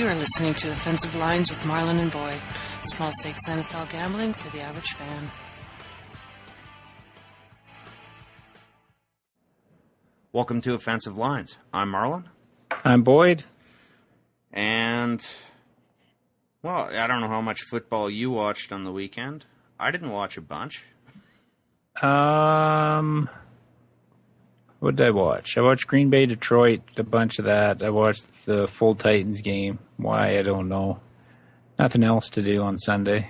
You are listening to Offensive Lines with Marlon and Boyd. Small stakes NFL gambling for the average fan. Welcome to Offensive Lines. I'm Marlon. I'm Boyd. And, well, I don't know how much football you watched on the weekend. I didn't watch a bunch. What did I watch? I watched Green Bay, Detroit, a bunch of that. I watched the full Titans game. Why, I don't know. Nothing else to do on Sunday.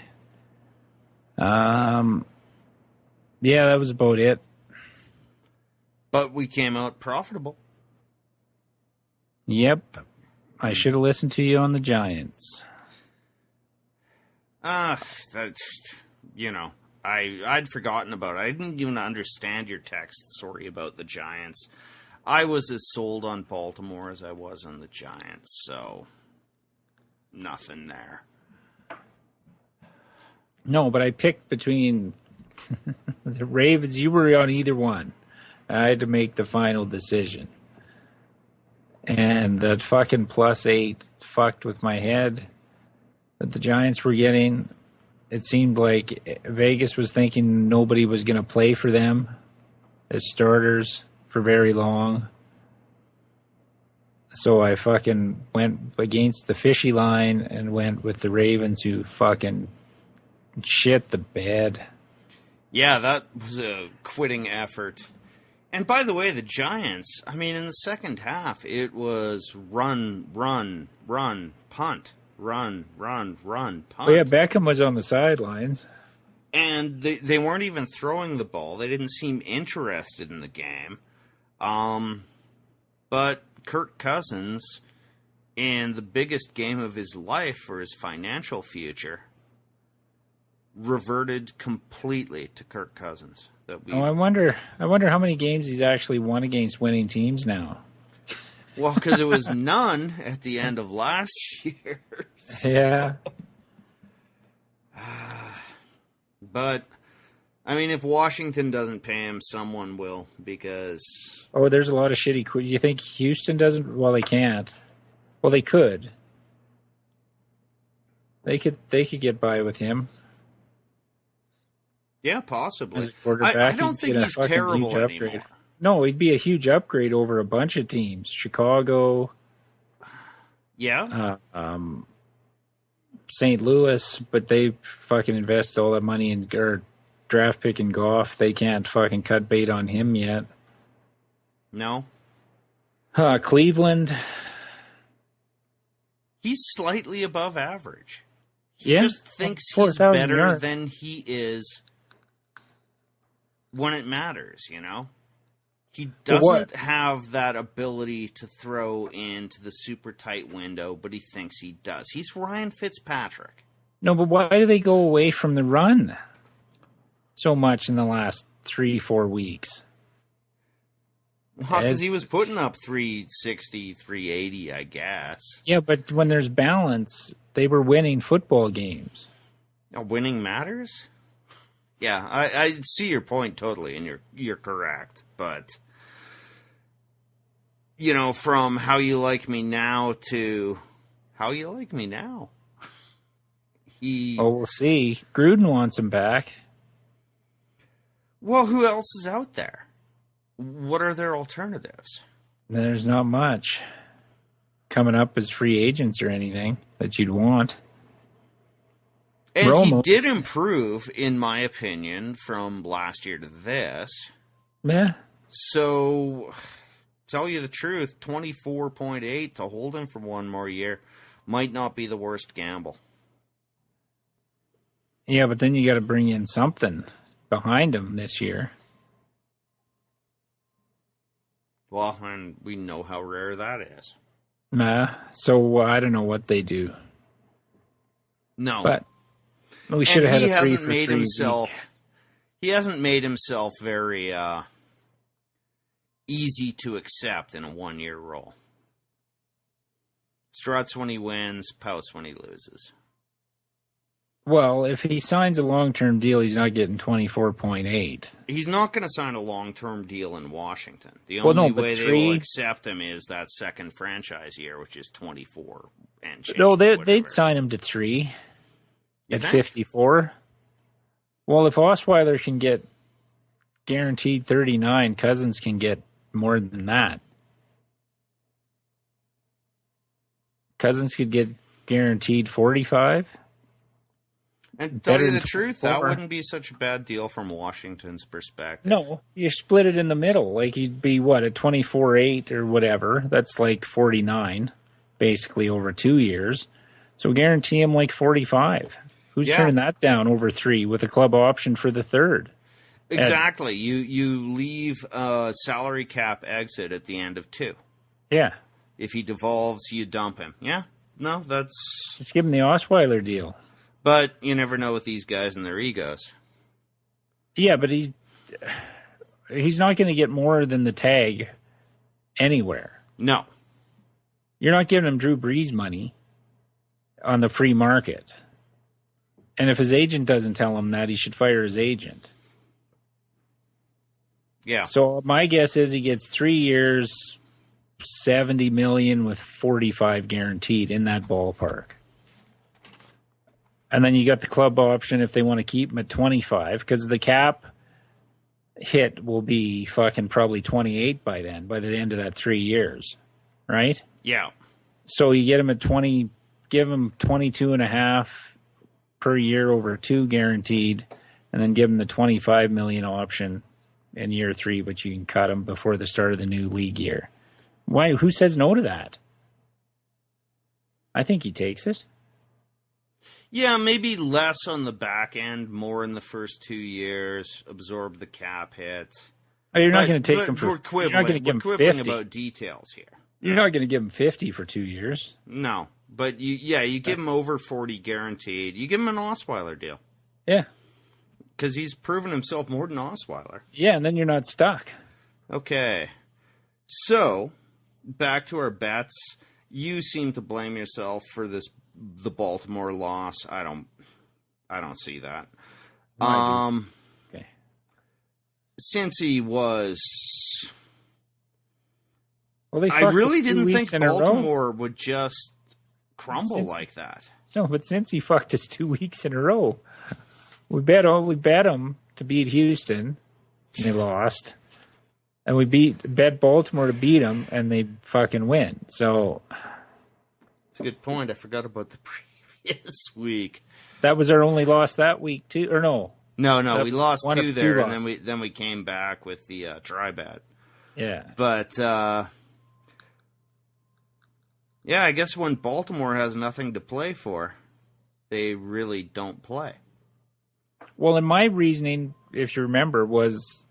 Yeah, that was about it. But we came out profitable. Yep. I should have listened to you on the Giants. I'd forgotten about it. I didn't even understand your text, sorry, about the Giants. I was as sold on Baltimore as I was on the Giants, so nothing there. No, but I picked between the Ravens. You were on either one. I had to make the final decision. And that fucking +8 fucked with my head that the Giants were getting. It seemed like Vegas was thinking nobody was going to play for them as starters for very long. So I fucking went against the fishy line and went with the Ravens, who fucking shit the bed. Yeah, that was a quitting effort. And by the way, the Giants, I mean, in the second half, it was run, punt. Run, punt. Well, yeah, Beckham was on the sidelines. And they weren't even throwing the ball. They didn't seem interested in the game. But Kirk Cousins, in the biggest game of his life for his financial future, reverted completely to Kirk Cousins. I wonder how many games he's actually won against winning teams now. Well, because it was none at the end of last year. So. Yeah. But, I mean, if Washington doesn't pay him, someone will, because... Oh, there's a lot of shitty... You think Houston doesn't? Well, they can't. Well, they could. They could get by with him. Yeah, possibly. As a quarterback, I don't think he's terrible anymore. No, he'd be a huge upgrade over a bunch of teams. Chicago. Yeah. St. Louis, but they fucking invested all that money in draft pick in Goff. They can't fucking cut bait on him yet. No. Cleveland. He's slightly above average. He just thinks he's 4,000 better yards. than he is when it matters, you know? He doesn't have that ability to throw into the super tight window, but he thinks he does. He's Ryan Fitzpatrick. No, but why do they go away from the run so much in the last 3-4 weeks? Well, because he was putting up 360, 380, I guess. Yeah, but when there's balance, they were winning football games. Winning matters? Yeah, I see your point totally, and you're correct. But, you know, from how you like me now to how you like me now. We'll see. Gruden wants him back. Well, who else is out there? What are their alternatives? There's not much coming up as free agents or anything that you'd want. And he did improve, in my opinion, from last year to this. Yeah. So, tell you the truth, 24.8 to hold him for one more year might not be the worst gamble. Yeah, but then you got to bring in something behind him this year. Well, and we know how rare that is. So I don't know what they do. No. But we should have had a free for free week. He hasn't made himself very easy to accept in a one-year role. Struts when he wins, pouts when he loses. Well, if he signs a long-term deal, he's not getting 24.8. He's not going to sign a long-term deal in Washington. The Well, only no, but way they will accept him is that second franchise year, which is 24 and change. No, they'd sign him to 3 at 54. Well, if Osweiler can get guaranteed 39, Cousins can get more than that. Cousins could get guaranteed 45. And to tell you the truth, that wouldn't be such a bad deal from Washington's perspective. No, you split it in the middle. Like, you'd be, what, a 24-8 or whatever. That's like 49, basically, over 2 years. So guarantee him like 45. Who's turning that down over 3 with a club option for the third? Exactly. You leave a salary cap exit at the end of 2. Yeah. If he devolves, you dump him. Yeah. No, that's... Just give him the Osweiler deal. But you never know with these guys and their egos. Yeah, but he's not going to get more than the tag anywhere. No. You're not giving him Drew Brees money on the free market. And if his agent doesn't tell him that, he should fire his agent. Yeah. So my guess is he gets 3 years, $70 million with 45 guaranteed, in that ballpark. And then you got the club option if they want to keep him at 25, because the cap hit will be fucking probably 28 by then, by the end of that 3 years, right? Yeah. So you get him at 20, give him 22 and a half per year over 2 guaranteed, and then give him the 25 million option in year 3, but you can cut him before the start of the new league year. Why? Who says no to that? I think he takes it. Yeah, maybe less on the back end, more in the first 2 years, absorb the cap hit. Oh, you're not going to take him for... We're you're not going to give him 50. About details here. You're not going to give him 50 for 2 years. No, but you give him over 40 guaranteed. You give him an Osweiler deal. Yeah. Because he's proven himself more than Osweiler. Yeah, and then you're not stuck. Okay. So, back to our bets. You seem to blame yourself for the Baltimore loss. I don't see that. Okay. Cincy was... Well, they I really didn't think in Baltimore would just crumble like that. No, but since he fucked us 2 weeks in a row, we bet them to beat Houston, and they lost, and we bet Baltimore to beat them, and they fucking win. So it's a good point. I forgot about the previous week. That was our only loss that week too, or no? No, we lost 2 there, and then we came back with the try bet. Yeah, but. Yeah, I guess when Baltimore has nothing to play for, they really don't play. Well, and my reasoning, if you remember, was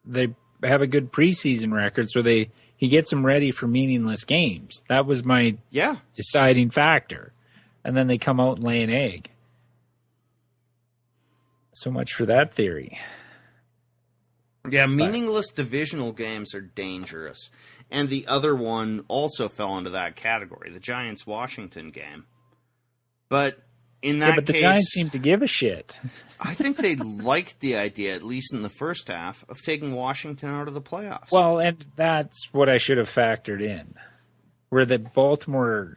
they have a good preseason record, so he gets them ready for meaningless games. That was my deciding factor. And then they come out and lay an egg. So much for that theory. Yeah, meaningless divisional games are dangerous. And the other one also fell into that category, the Giants-Washington game. But in that case... the Giants seem to give a shit. I think they liked the idea, at least in the first half, of taking Washington out of the playoffs. Well, and that's what I should have factored in. Where the Baltimore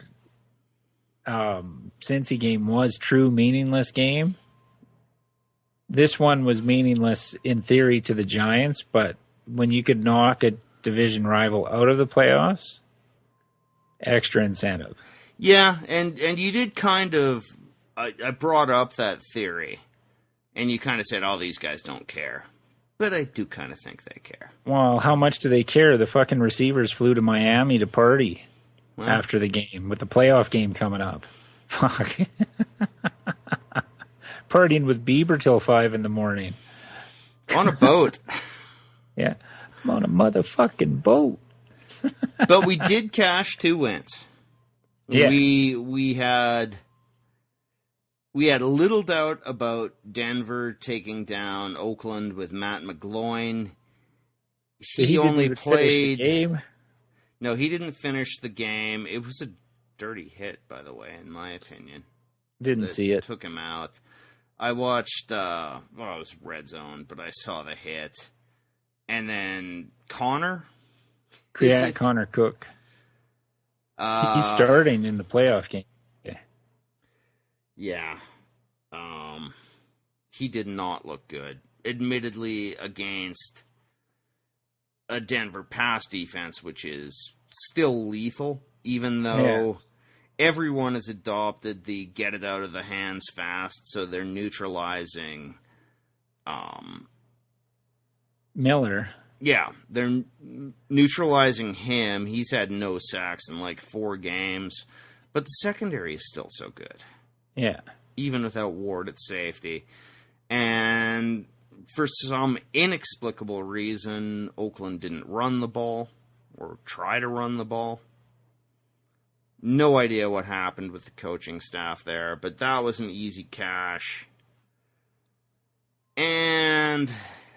Cincy game was true meaningless game. This one was meaningless in theory to the Giants, but when you could knock a division rival out of the playoffs, extra incentive. Yeah, and you did kind of... I brought up that theory, and you kind of said, oh, these guys don't care. But I do kind of think they care. Well, how much do they care? The fucking receivers flew to Miami to party after the game, with the playoff game coming up. Fuck. Partying with Bieber till 5 a.m. On a boat. Yeah. I'm on a motherfucking boat. But we did cash 2 wins. Yes. We had little doubt about Denver taking down Oakland with Matt McGloin. He only played the game. No, he didn't finish the game. It was a dirty hit, by the way, in my opinion. Didn't see it. Took him out. I watched, it was Red Zone, but I saw the hit. And then Connor. Connor Cook. He's starting in the playoff game. Yeah. He did not look good. Admittedly, against a Denver pass defense, which is still lethal, even though everyone has adopted the get it out of the hands fast, so they're neutralizing Miller. Yeah, they're neutralizing him. He's had no sacks in like 4 games, but the secondary is still so good. Yeah. Even without Ward at safety. And for some inexplicable reason, Oakland didn't run the ball or try to run the ball. No idea what happened with the coaching staff there, but that was an easy cash. And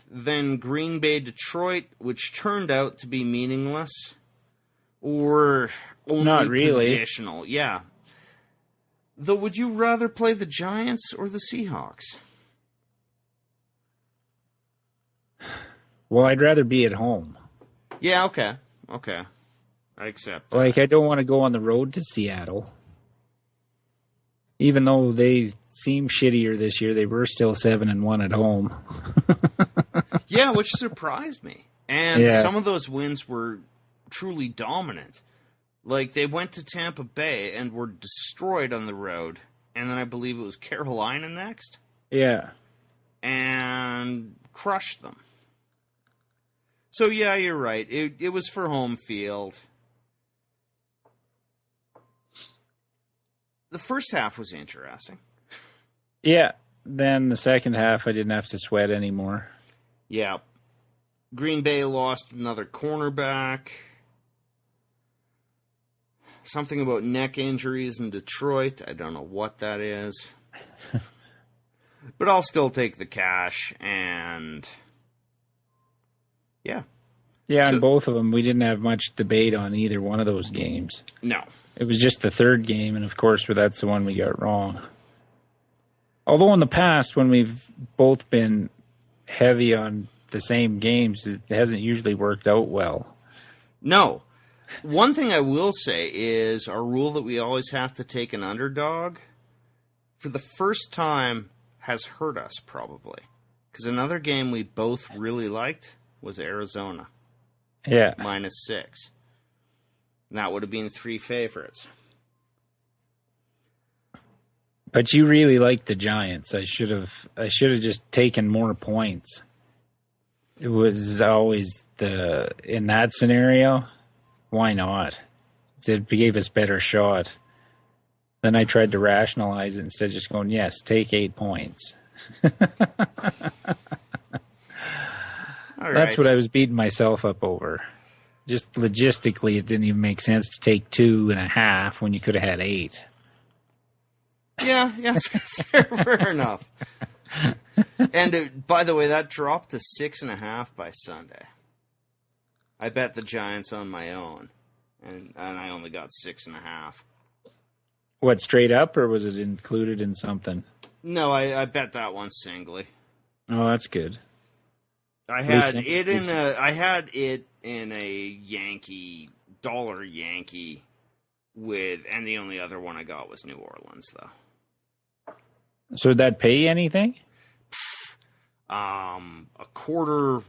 then Green Bay, Detroit, which turned out to be meaningless. Or only not really positional. Yeah. Though, would you rather play the Giants or the Seahawks? Well, I'd rather be at home. Yeah, okay. I accept that. Like, I don't want to go on the road to Seattle. Even though they seem shittier this year, they were still 7-1 at home. Yeah, which surprised me. And some of those wins were truly dominant. Like, they went to Tampa Bay and were destroyed on the road. And then I believe it was Carolina next. Yeah. And crushed them. So, yeah, you're right. It was for home field. The first half was interesting. Yeah. Then the second half, I didn't have to sweat anymore. Yeah. Green Bay lost another cornerback. Something about neck injuries in Detroit. I don't know what that is. But I'll still take the cash, and yeah. Yeah, and both of them, we didn't have much debate on either one of those games. No. It was just the third game, and of course, that's the one we got wrong. Although in the past, when we've both been heavy on the same games, it hasn't usually worked out well. No. One thing I will say is our rule that we always have to take an underdog, for the first time, has hurt us, probably. Because another game we both really liked was Arizona. Yeah. -6. And that would have been 3 favorites. But you really liked the Giants. I should have just taken more points. It was always in that scenario, why not? It gave us better shot. Then I tried to rationalize it instead of just going, yes, take 8 points. All right. That's what I was beating myself up over. Just logistically, it didn't even make sense to take 2.5 when you could have had 8. Yeah, fair enough. And by the way, that dropped to 6.5 by Sunday. I bet the Giants on my own, and I only got 6.5. What, straight up, or was it included in something? No, I bet that one singly. Oh, that's good. I had it in a dollar Yankee and the only other one I got was New Orleans, though. So did that pay anything? A quarter,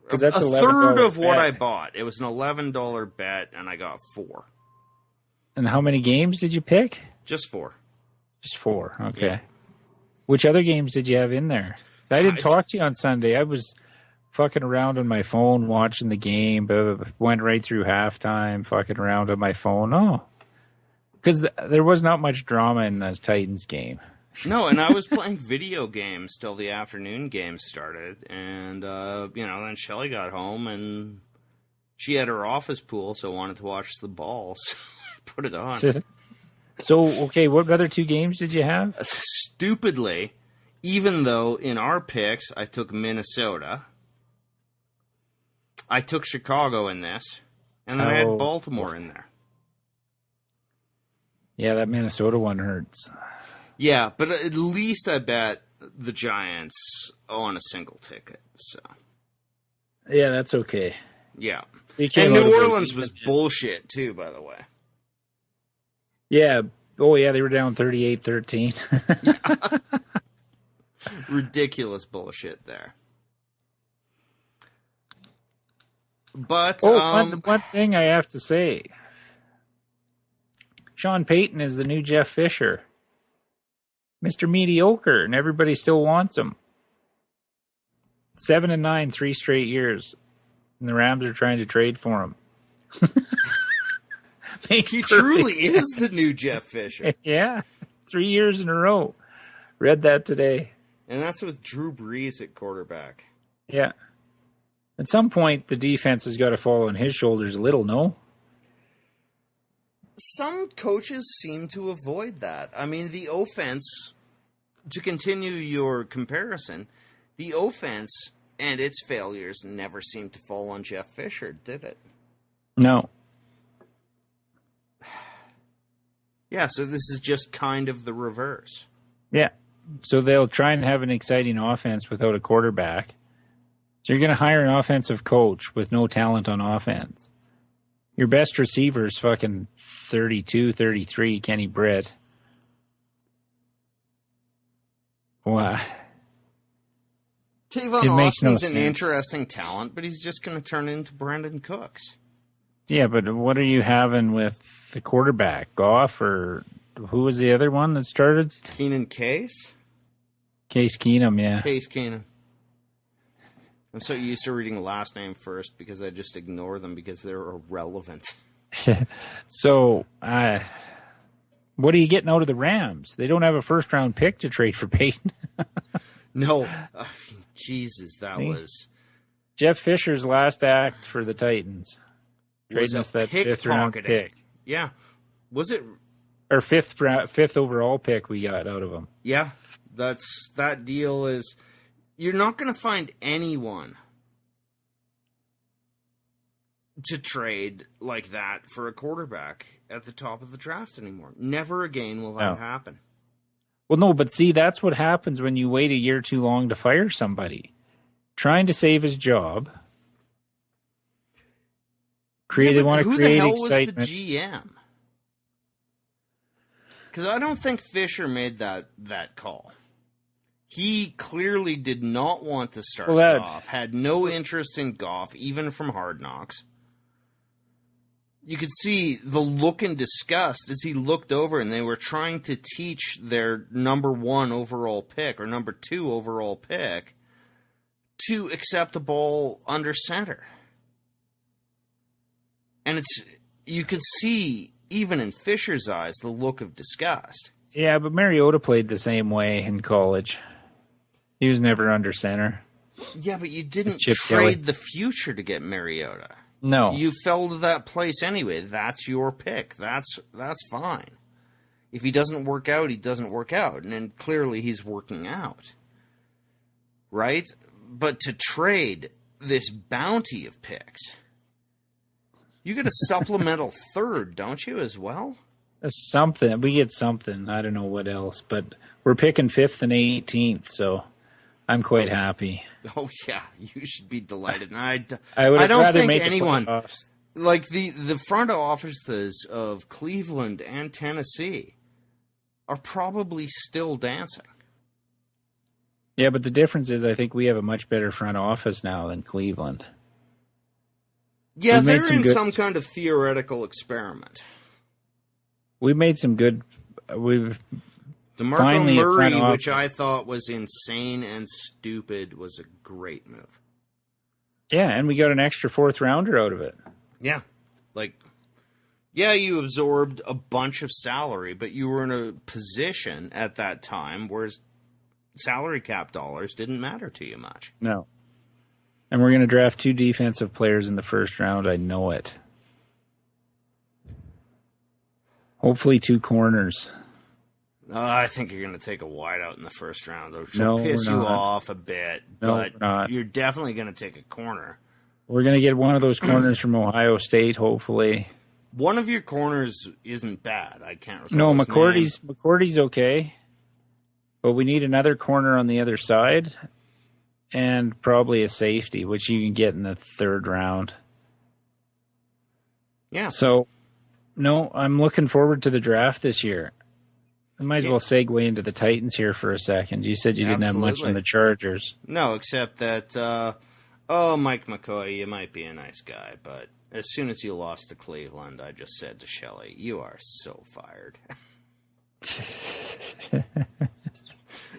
because that's a third of what bet. I bought. It was an $11 bet, and I got 4. And how many games did you pick? Just 4. Just 4. Okay. Yeah. Which other games did you have in there? I didn't talk to you on Sunday. I was fucking around on my phone watching the game, but went right through halftime, fucking around on my phone. Oh, because there was not much drama in the Titans game. No, and I was playing video games till the afternoon game started, and then Shelly got home and she had her office pool, so wanted to watch the ball, so I put it on. So, okay, what other 2 games did you have? Stupidly, even though in our picks I took Minnesota, I took Chicago in this, and then I had Baltimore in there. Yeah, that Minnesota one hurts. Yeah, but at least I bet the Giants on a single ticket. So Yeah, that's okay. yeah. And New Orleans was bullshit, too, by the way. Yeah. Oh, yeah, they were down 38-13. Ridiculous bullshit there. But one thing I have to say. Sean Payton is the new Jeff Fisher. Mr. Mediocre, and everybody still wants him. 7-9, 3 straight years. And the Rams are trying to trade for him. He truly is the new Jeff Fisher. Yeah, 3 years in a row. Read that today. And that's with Drew Brees at quarterback. Yeah. At some point, the defense has got to fall on his shoulders a little, no? Some coaches seem to avoid that. I mean, the offense, to continue your comparison, the offense and its failures never seemed to fall on Jeff Fisher, did it? No. Yeah, so this is just kind of the reverse. Yeah. So they'll try and have an exciting offense without a quarterback. So you're going to hire an offensive coach with no talent on offense. Your best receiver is fucking 32, 33, Kenny Britt. Wow. Tavon Austin's an interesting talent, but he's just going to turn into Brandon Cooks. Yeah, but what are you having with the quarterback? Goff, or who was the other one that started? Keenan Case? Case Keenum, yeah. Case Keenum. I'm so used to reading the last name first because I just ignore them because they're irrelevant. So, what are you getting out of the Rams? They don't have a first-round pick to trade for Peyton. No. Jesus, that was... Jeff Fisher's last act for the Titans. Trading us that fifth-round pick. Yeah. Was it... Or fifth overall pick we got out of him. Yeah. That deal is... You're not going to find anyone to trade like that for a quarterback at the top of the draft anymore. Never again will that happen. Well, no, but see, that's what happens when you wait a year too long to fire somebody. Trying to save his job. Who the hell excitement. was the GM? Because I don't think Fisher made that call. He clearly did not want to start Goff, had no interest in Goff, even from Hard Knocks. You could see the look in disgust as he looked over and they were trying to teach their number 1 overall pick or number 2 overall pick to accept the ball under center. And you could see, even in Fisher's eyes, the look of disgust. Yeah, but Mariota played the same way in college. He was never under center. Yeah, but you didn't trade the future to get Mariota. No. You fell to that place anyway. That's your pick. That's fine. If he doesn't work out, he doesn't work out. And then clearly he's working out. Right? But to trade this bounty of picks, you get a supplemental third, don't you, as well? Something. We get something. I don't know what else. But we're picking 5th and 18th, so... I'm quite happy. Oh, yeah. You should be delighted. I don't think anyone... Like, the front offices of Cleveland and Tennessee are probably still dancing. Yeah, but the difference is I think we have a much better front office now than Cleveland. Yeah, they're in some kind of theoretical experiment. We made some good... DeMarco Murray, which I thought was insane and stupid, was a great move. Yeah, and we got an extra 4th rounder out of it. Yeah. You absorbed a bunch of salary, but you were in a position at that time where salary cap dollars didn't matter to you much. No. And we're going to draft 2 defensive players in the 1st round. I know it. Hopefully 2 corners. I think you're going to take a wideout in the 1st round. It'll piss you off a bit, but you're definitely going to take a corner. We're going to get one of those corners from Ohio State, hopefully. One of your corners isn't bad. I can't recall. No, McCourty's okay. But we need another corner on the other side and probably a safety, which you can get in the third round. Yeah. So, no, I'm looking forward to the draft this year. I might as well segue into the Titans here for a second. You said you didn't have much on the Chargers. No, except that, Mike McCoy, you might be a nice guy, but as soon as you lost to Cleveland, I just said to Shelley, you are so fired.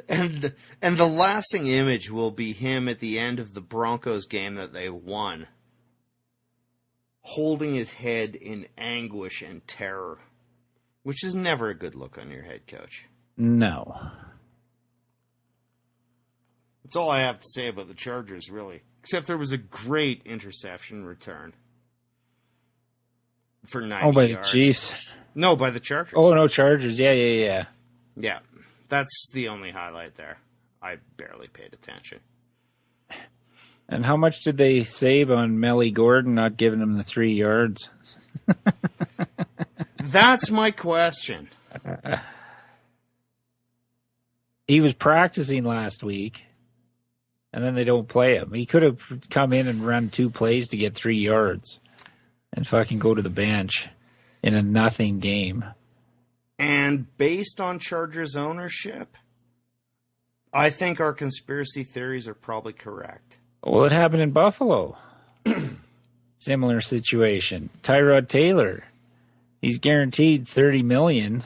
And the lasting image will be him at the end of the Broncos game that they won, holding his head in anguish and terror, which is never a good look on your head coach. No. That's all I have to say about the Chargers, really. Except there was a great interception return for 90 yards. Oh, by the Chiefs? No, by the Chargers. Oh, no, Chargers. Yeah. Yeah, that's the only highlight there. I barely paid attention. And how much did they save on Melly Gordon not giving him the 3 yards? That's my question. He was practicing last week, and then they don't play him. He could have come in and run 2 plays to get 3 yards and fucking go to the bench in a nothing game. And based on Chargers ownership, I think our conspiracy theories are probably correct. Well, it happened in Buffalo. Similar situation. Tyrod Taylor, he's guaranteed $30 million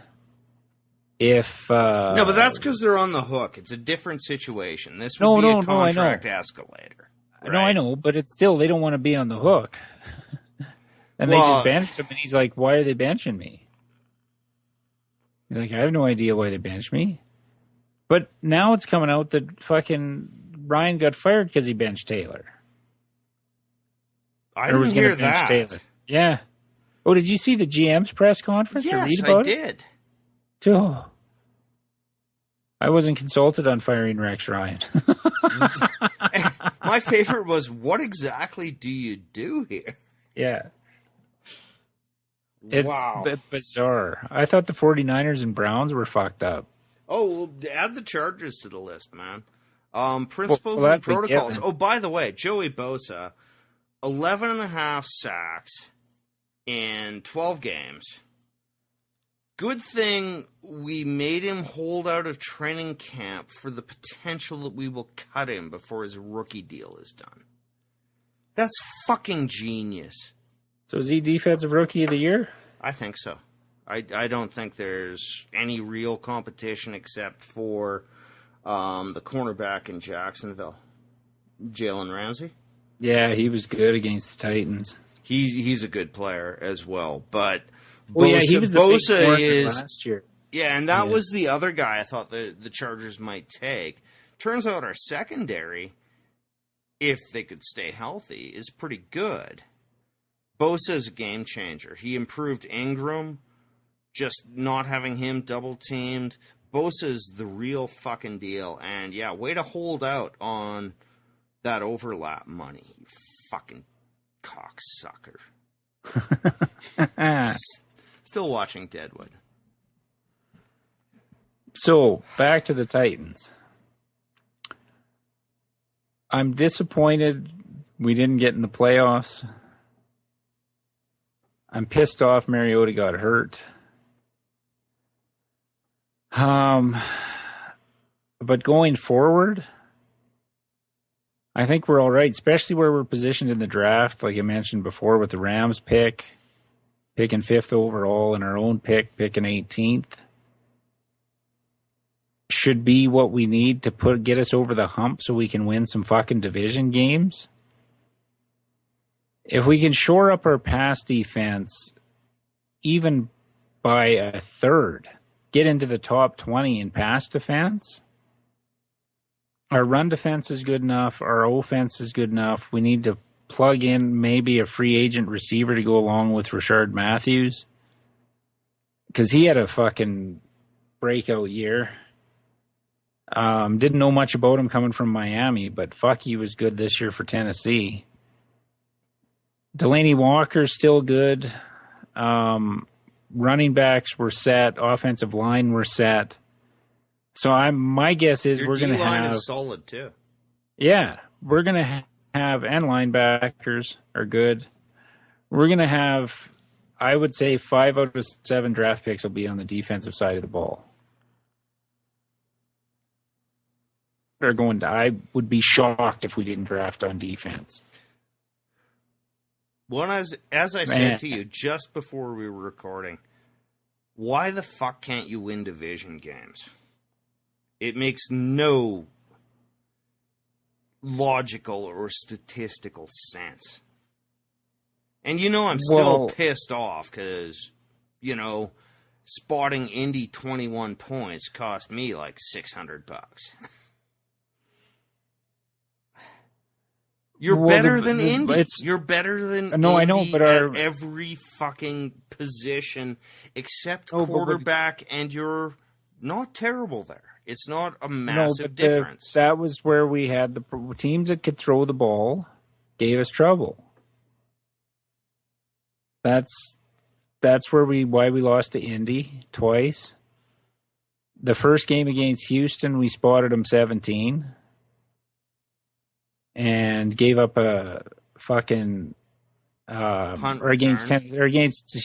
if... no, but that's because they're on the hook. It's a different situation. This would be a contract escalator. Right? No, I know, but it's still, they don't want to be on the hook. And they just benched him, and he's like, why are they benching me? He's like, I have no idea why they benched me. But now it's coming out that fucking Ryan got fired because he benched Taylor. I didn't hear that. Taylor. Yeah. Oh, did you see the GM's press conference? Yes, I did. Oh. I wasn't consulted on firing Rex Ryan. My favorite was, what exactly do you do here? Yeah. It's bizarre. I thought the 49ers and Browns were fucked up. Oh, well, add the Chargers to the list, man. Principles and protocols. Oh, by the way, Joey Bosa, 11.5 sacks in 12 games. Good thing we made him hold out of training camp for the potential that we will cut him before his rookie deal is done. That's fucking genius. So is he Defensive Rookie of the Year? I think so. I don't think there's any real competition except for the cornerback in Jacksonville, Jalen Ramsey. Yeah, he was good against the Titans. He's a good player as well, but he was Bosa is last year. Yeah, and that was the other guy I thought the Chargers might take. Turns out our secondary, if they could stay healthy, is pretty good. Bosa is a game changer. He improved Ingram, just not having him double teamed. Bosa is the real fucking deal. And yeah, way to hold out on that overlap money, you fucking cocksucker. Still watching Deadwood. So, back to the Titans. I'm disappointed we didn't get in the playoffs. I'm pissed off Mariota got hurt. But going forward, I think we're all right, especially where we're positioned in the draft, like I mentioned before, with the Rams picking 5th overall and our own picking 18th. Should be what we need to get us over the hump so we can win some fucking division games. If we can shore up our pass defense even by a third, get into the top 20 in pass defense, our run defense is good enough, our offense is good enough. We need to plug in maybe a free agent receiver to go along with Rashard Matthews, because he had a fucking breakout year. Didn't know much about him coming from Miami, but fuck, he was good this year for Tennessee. Delaney Walker's still good. Running backs were set. Offensive line were set. So my guess is Your we're going to D-line have... is solid, too. Yeah, we're going to have... And linebackers are good. We're going to have, I would say, 5 out of 7 draft picks will be on the defensive side of the ball. I would be shocked if we didn't draft on defense. Well, as I said to you just before we were recording, why the fuck can't you win division games? It makes no logical or statistical sense. And I'm still pissed off because, spotting Indy 21 points cost me like $600. You're better than Indy. You're better than Indy I know, but at every fucking position except quarterback, and you're not terrible there. It's not a massive difference. That was where we had the teams that could throw the ball gave us trouble. That's why we lost to Indy twice. The first game against Houston, we spotted them 17. And gave up a fucking punt or against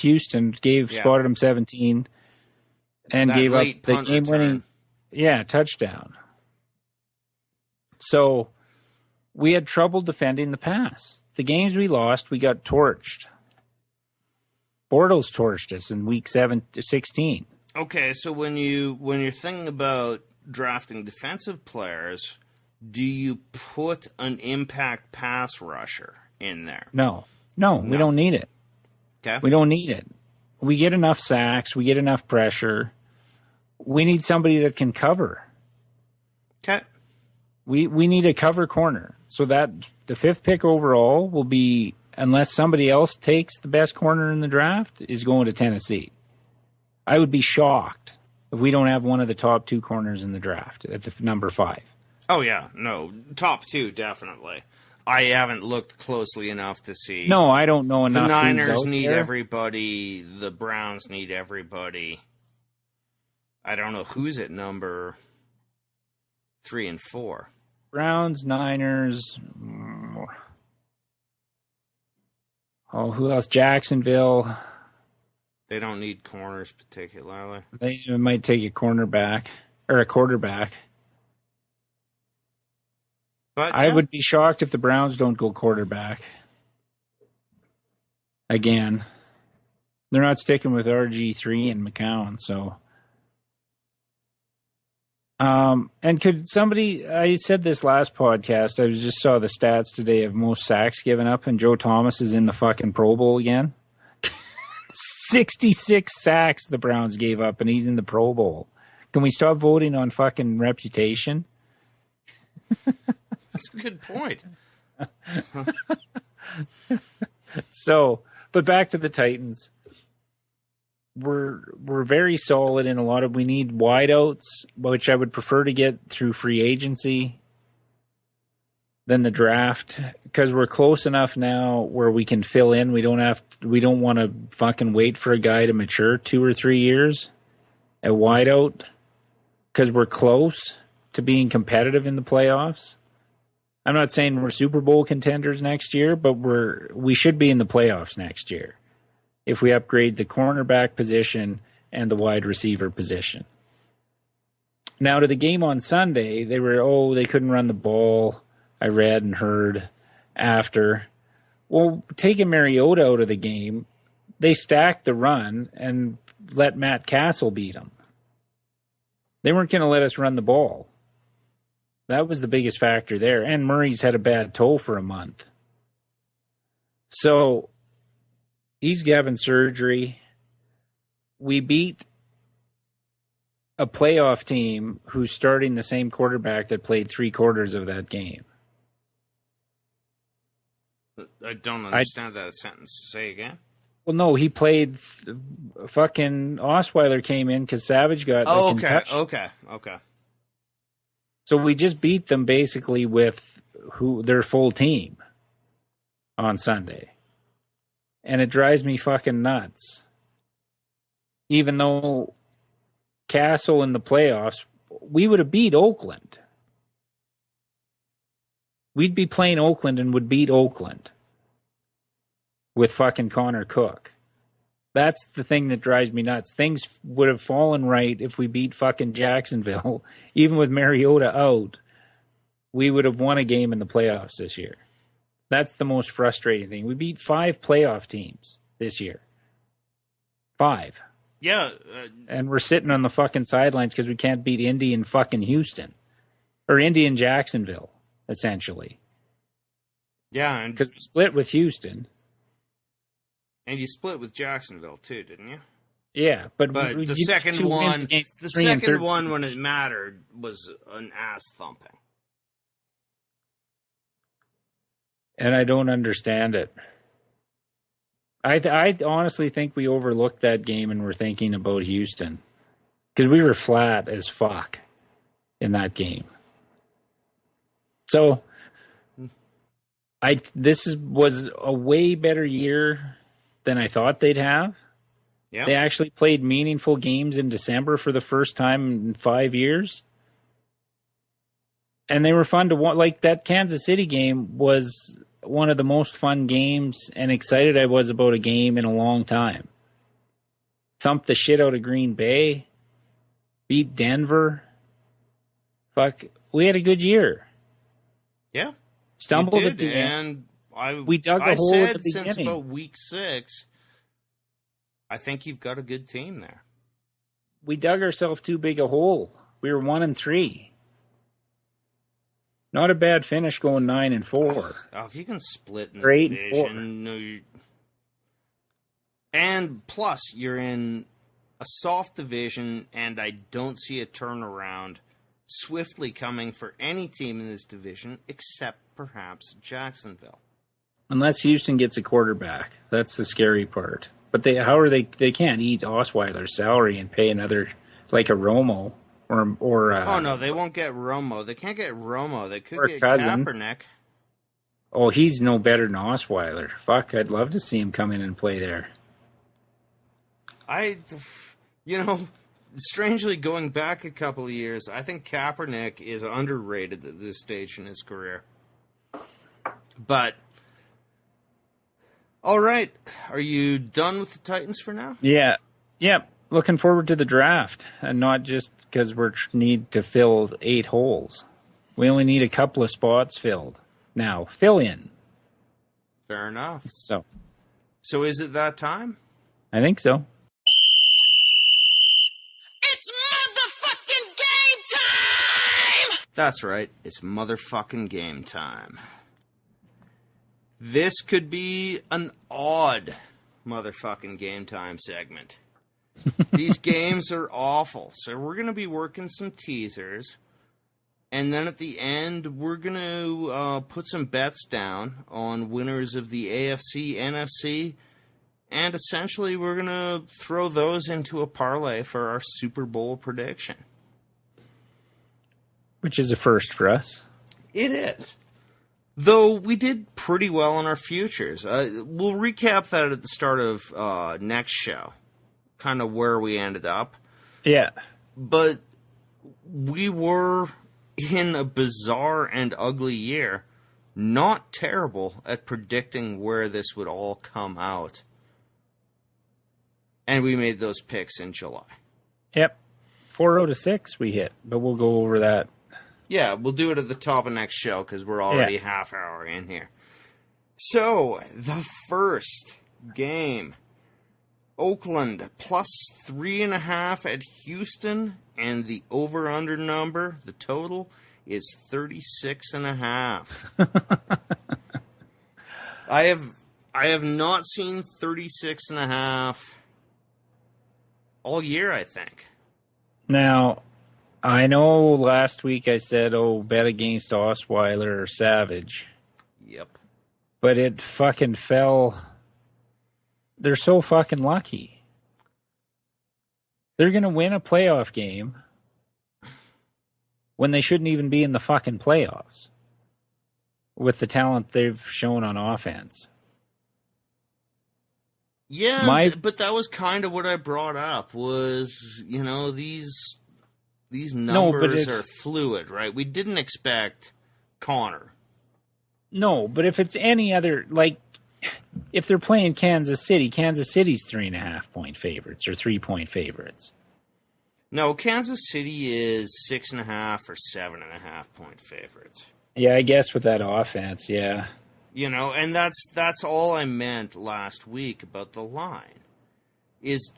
Houston, spotted them 17, and gave up the game-winning touchdown. So we had trouble defending the pass. The games we lost, we got torched. Bortles torched us in week 16. Okay, so when you're thinking about drafting defensive players, do you put an impact pass rusher in there? No, we don't need it. Okay. We don't need it. We get enough sacks. We get enough pressure. We need somebody that can cover. Okay. We need a cover corner. So that the 5th pick overall will be, unless somebody else takes the best corner in the draft, is going to Tennessee. I would be shocked if we don't have one of the top 2 corners in the draft at the number 5. Oh, yeah. No. Top 2, definitely. I haven't looked closely enough to see. No, I don't know enough. The Niners need everybody. The Browns need everybody. I don't know who's at number 3 and 4. Browns, Niners. Oh, who else? Jacksonville. They don't need corners particularly. They might take a cornerback or a quarterback. But, I would be shocked if the Browns don't go quarterback. Again. They're not sticking with RG3 and McCown, so. And could somebody, I said this last podcast, I just saw the stats today of most sacks given up, and Joe Thomas is in the fucking Pro Bowl again. 66 sacks the Browns gave up, and he's in the Pro Bowl. Can we stop voting on fucking reputation? That's a good point. So, but back to the Titans. We're very solid in a lot of. We need wideouts, which I would prefer to get through free agency than the draft, because we're close enough now where we can fill in. We don't want to fucking wait for a guy to mature 2 or 3 years at wideout, because we're close to being competitive in the playoffs. I'm not saying we're Super Bowl contenders next year, but we should be in the playoffs next year if we upgrade the cornerback position and the wide receiver position. Now, to the game on Sunday, they couldn't run the ball, I read and heard after. Well, taking Mariota out of the game, they stacked the run and let Matt Castle beat them. They weren't going to let us run the ball. That was the biggest factor there. And Murray's had a bad toe for a month. So he's having surgery. We beat a playoff team who's starting the same quarterback that played 3 quarters of that game. I don't understand that sentence. Say again. Well, no, he played. Fucking Osweiler came in because Savage got. Okay. So we just beat them basically with their full team on Sunday. And it drives me fucking nuts. Even though Castle in the playoffs we would have beat Oakland. We'd be playing Oakland and would beat Oakland with fucking Connor Cook. That's the thing that drives me nuts. Things would have fallen right if we beat fucking Jacksonville. Even with Mariota out, we would have won a game in the playoffs this year. That's the most frustrating thing. We beat 5 playoff teams this year. 5. Yeah. And we're sitting on the fucking sidelines because we can't beat Indy and fucking Houston. Or Indy and Jacksonville, essentially. Yeah. And because we split with Houston. And you split with Jacksonville too, didn't you? Yeah, but the second one when it mattered was an ass thumping. And I don't understand it. I honestly think we overlooked that game and were thinking about Houston because we were flat as fuck in that game. So was a way better year than I thought they'd have. Yeah. They actually played meaningful games in December for the first time in 5 years. And they were fun to watch. Like, that Kansas City game was one of the most fun games and excited I was about a game in a long time. Thumped the shit out of Green Bay. Beat Denver. Fuck, we had a good year. Yeah. Stumbled at the end. We dug a hole at the beginning. Since about week 6, I think you've got a good team there. We dug ourselves too big a hole. We were 1-3. Not a bad finish going 9-4. Oh, if you can split in the division, and plus you're in a soft division, and I don't see a turnaround swiftly coming for any team in this division except perhaps Jacksonville. Unless Houston gets a quarterback. That's the scary part. But they can't eat Osweiler's salary and pay another, like a Romo or oh no, they won't get Romo. They can't get Romo. They could get Cousins. Kaepernick. Oh, he's no better than Osweiler. Fuck, I'd love to see him come in and play there. Strangely, going back a couple of years, I think Kaepernick is underrated at this stage in his career. But all right, are you done with the Titans for now? Yeah. Looking forward to the draft, and not just because we need to fill 8 holes. We only need a couple of spots filled. Now, fill in. Fair enough. So is it that time? I think so. It's motherfucking game time! That's right. It's motherfucking game time. This could be an odd motherfucking game time segment. These games are awful. So we're going to be working some teasers. And then at the end, we're going to put some bets down on winners of the AFC, NFC. And essentially, we're going to throw those into a parlay for our Super Bowl prediction. Which is a first for us. It is. Though we did pretty well on our futures. We'll recap that at the start of next show. Kind of where we ended up. Yeah. But we were in a bizarre and ugly year. Not terrible at predicting where this would all come out. And we made those picks in July. Yep. 4 out of 6 we hit, but we'll go over that. Yeah, we'll do it at the top of next show because we're already half hour in here. So, the first game. Oakland plus 3.5 at Houston, and the over-under number, the total, is 36.5. I have not seen 36.5 all year, I think. Now, I know last week I said, bet against Osweiler or Savage. Yep. But it fucking fell. They're so fucking lucky. They're going to win a playoff game when they shouldn't even be in the fucking playoffs with the talent they've shown on offense. Yeah, but that was kind of what I brought up was, these These No, but numbers it's- are fluid, right? We didn't expect Connor. No, but if it's any other, like, if they're playing Kansas City's 3.5-point favorites or 3-point favorites. No, Kansas City is 6.5 or 7.5 point favorites. Yeah, I guess with that offense, yeah. You know, and that's all I meant last week about the line. Is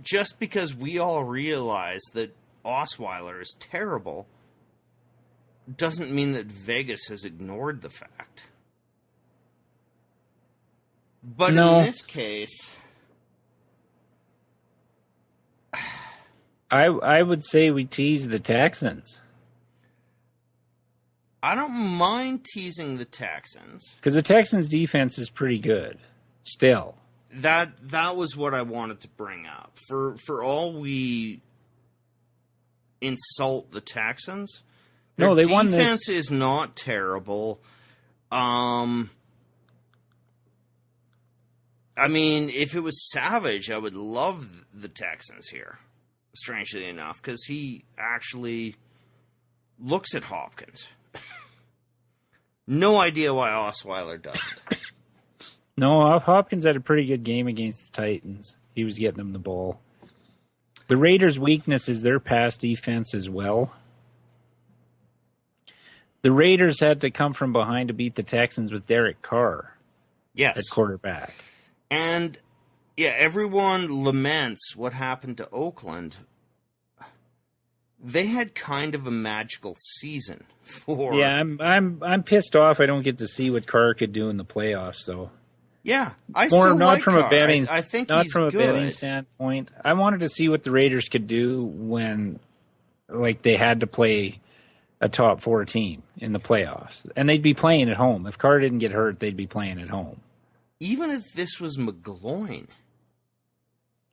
just because we all realize that Osweiler is terrible doesn't mean that Vegas has ignored the fact. But No. in this case, I would say we tease the Texans. I don't mind teasing the Texans. Because the Texans' defense is pretty good. Still. That was what I wanted to bring up. For all we insult the Texans, their No, they won this. defense is not terrible. I mean, if it was Savage, I would love the Texans here, strangely enough, because he actually looks at Hopkins. No idea why Osweiler doesn't. No, Hopkins had a pretty good game against the Titans. He was getting them the ball. The Raiders' weakness is their pass defense as well. The Raiders had to come from behind to beat the Texans with Derek Carr Yes. at quarterback. And, yeah, everyone laments what happened to Oakland. They had kind of a magical season for... Yeah, I'm pissed off I don't get to see what Carr could do in the playoffs, though. Yeah, I More still not like from Carr. a betting, I think not he's from a betting good. standpoint. I wanted to see what the Raiders could do when, like, they had to play a top 4 team in the playoffs, and they'd be playing at home. If Carr didn't get hurt, they'd be playing at home. Even if this was McGloin,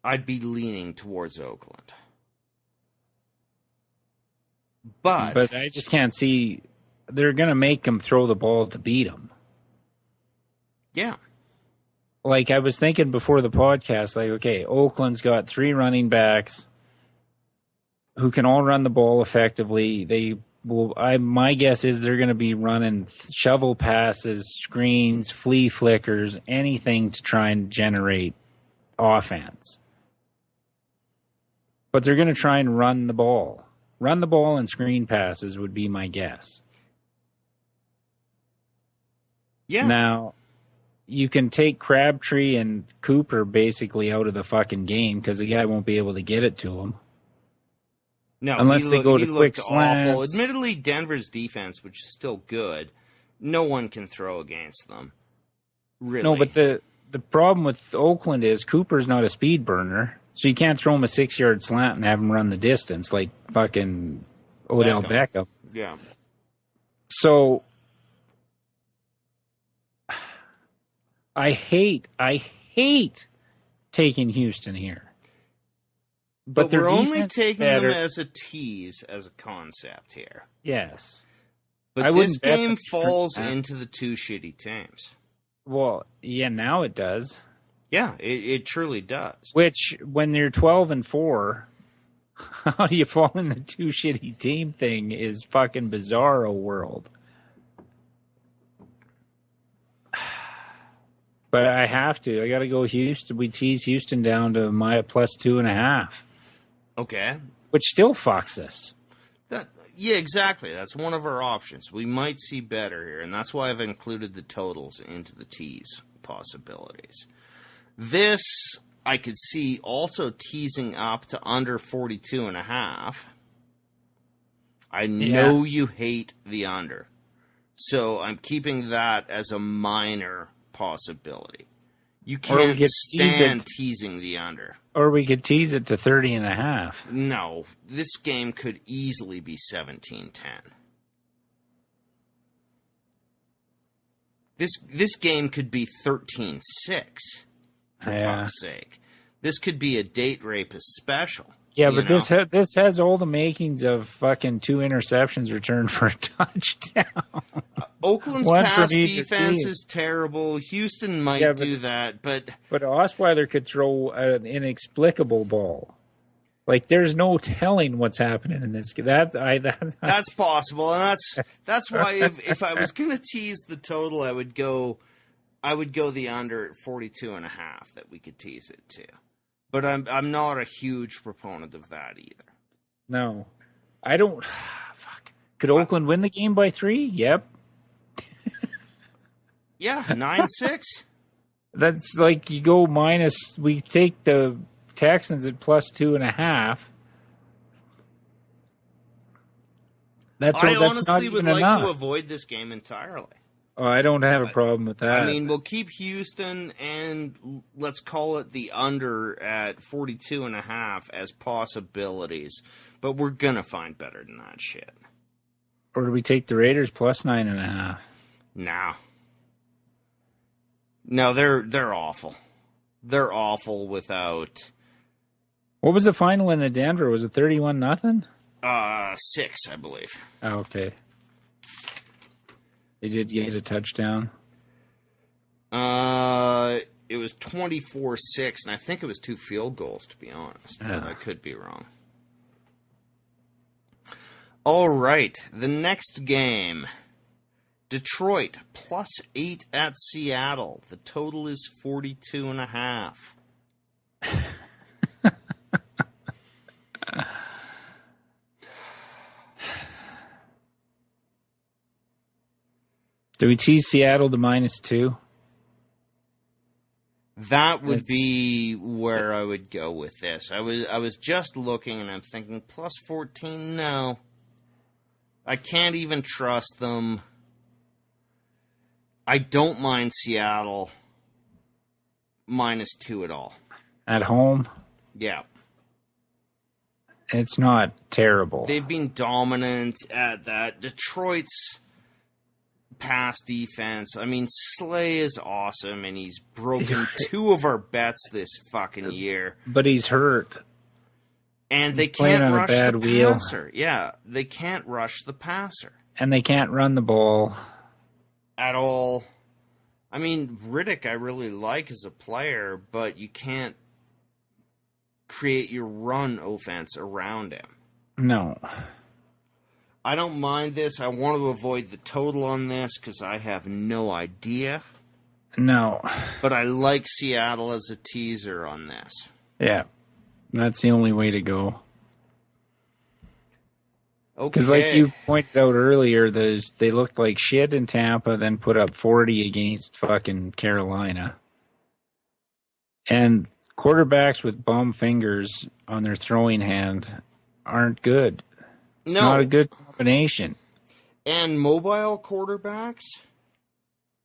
I'd be leaning towards Oakland. But I just can't see they're going to make him throw the ball to beat him. yeah, Like, I was thinking before the podcast, like, okay, Oakland's got 3 running backs who can all run the ball effectively. They will. My guess is they're going to be running shovel passes, screens, flea flickers, anything to try and generate offense. But they're going to try and run the ball. Run the ball and screen passes would be my guess. yeah. Now, you can take Crabtree and Cooper basically out of the fucking game because the guy won't be able to get it to him. No, unless they go to he quick looked awful. slants. Admittedly, Denver's defense, which is still good, no one can throw against them. Really. No, but the problem with Oakland is Cooper's not a speed burner, so you can't throw him a 6-yard slant and have him run the distance like fucking Odell Beckham. Yeah. So I hate taking Houston here. But their we're only defense is taking better. them as a tease, as a concept here. Yes. But I this wouldn't bet game them. falls into the 2 shitty teams. Well, yeah, now it does. Yeah, it truly does. Which, when you're 12-4, how do you fall in the 2 shitty team thing is fucking bizarro world. But I have to. I got to go Houston. We tease Houston down to my plus 2.5, Okay. which still fucks us. Yeah, exactly. That's one of our options. We might see better here, and that's why I've included the totals into the tease possibilities. This, I could see also teasing up to under 42.5. I know you hate the under, so I'm keeping that as a minor possibility. You can't stand teasing the under. Or we could tease it to 30.5. No, this game could easily be 17-10. This game could be 13-6, for fuck's sake. This could be a date rapist special. Yeah, but this has all the makings of fucking 2 interceptions returned for a touchdown. Oakland's pass defense is terrible. Houston might do that, but Osweiler could throw an inexplicable ball. Like, there's no telling what's happening in this game. That's possible, and that's why if I was going to tease the total, I would go the under at 42.5 that we could tease it to. But I'm not a huge proponent of that either. No. I don't... Fuck. Could Oakland win the game by 3? Yep. Yeah, 9-6. That's like you go minus... We take the Texans at plus 2.5. I honestly not would even like enough. to avoid this game entirely. Oh, I don't have a problem with that. I mean, we'll keep Houston and let's call it the under at 42.5 as possibilities, but we're gonna find better than that shit. Or do we take the Raiders plus 9.5? No, they're awful. They're awful without. What was the final in the Denver? Was it 31-0? 6, I believe. Oh, okay. They did get a touchdown. It was 24-6, and I think it was 2 field goals, to be honest. But I could be wrong. All right, the next game. Detroit plus 8 at Seattle. The total is 42.5. Do we tease Seattle to -2? That would be where I would go with this. I was just looking and I'm thinking plus 14. No, I can't even trust them. I don't mind Seattle -2 at all. At home? Yeah. It's not terrible. They've been dominant at that. Detroit's pass defense. I mean, Slay is awesome, and he's broken 2 of our bets this fucking year. But he's hurt. And they playing can't on a rush bad the wheel. passer. Yeah, they can't rush the passer. And they can't run the ball. At all. I mean, Riddick I really like as a player, but you can't create your run offense around him. No. I don't mind this. I want to avoid the total on this because I have no idea. No. But I like Seattle as a teaser on this. Yeah. That's the only way to go. Okay. Because like you pointed out earlier, they looked like shit in Tampa, then put up 40 against fucking Carolina. And quarterbacks with bum fingers on their throwing hand aren't good. It's not a good combination. And mobile quarterbacks,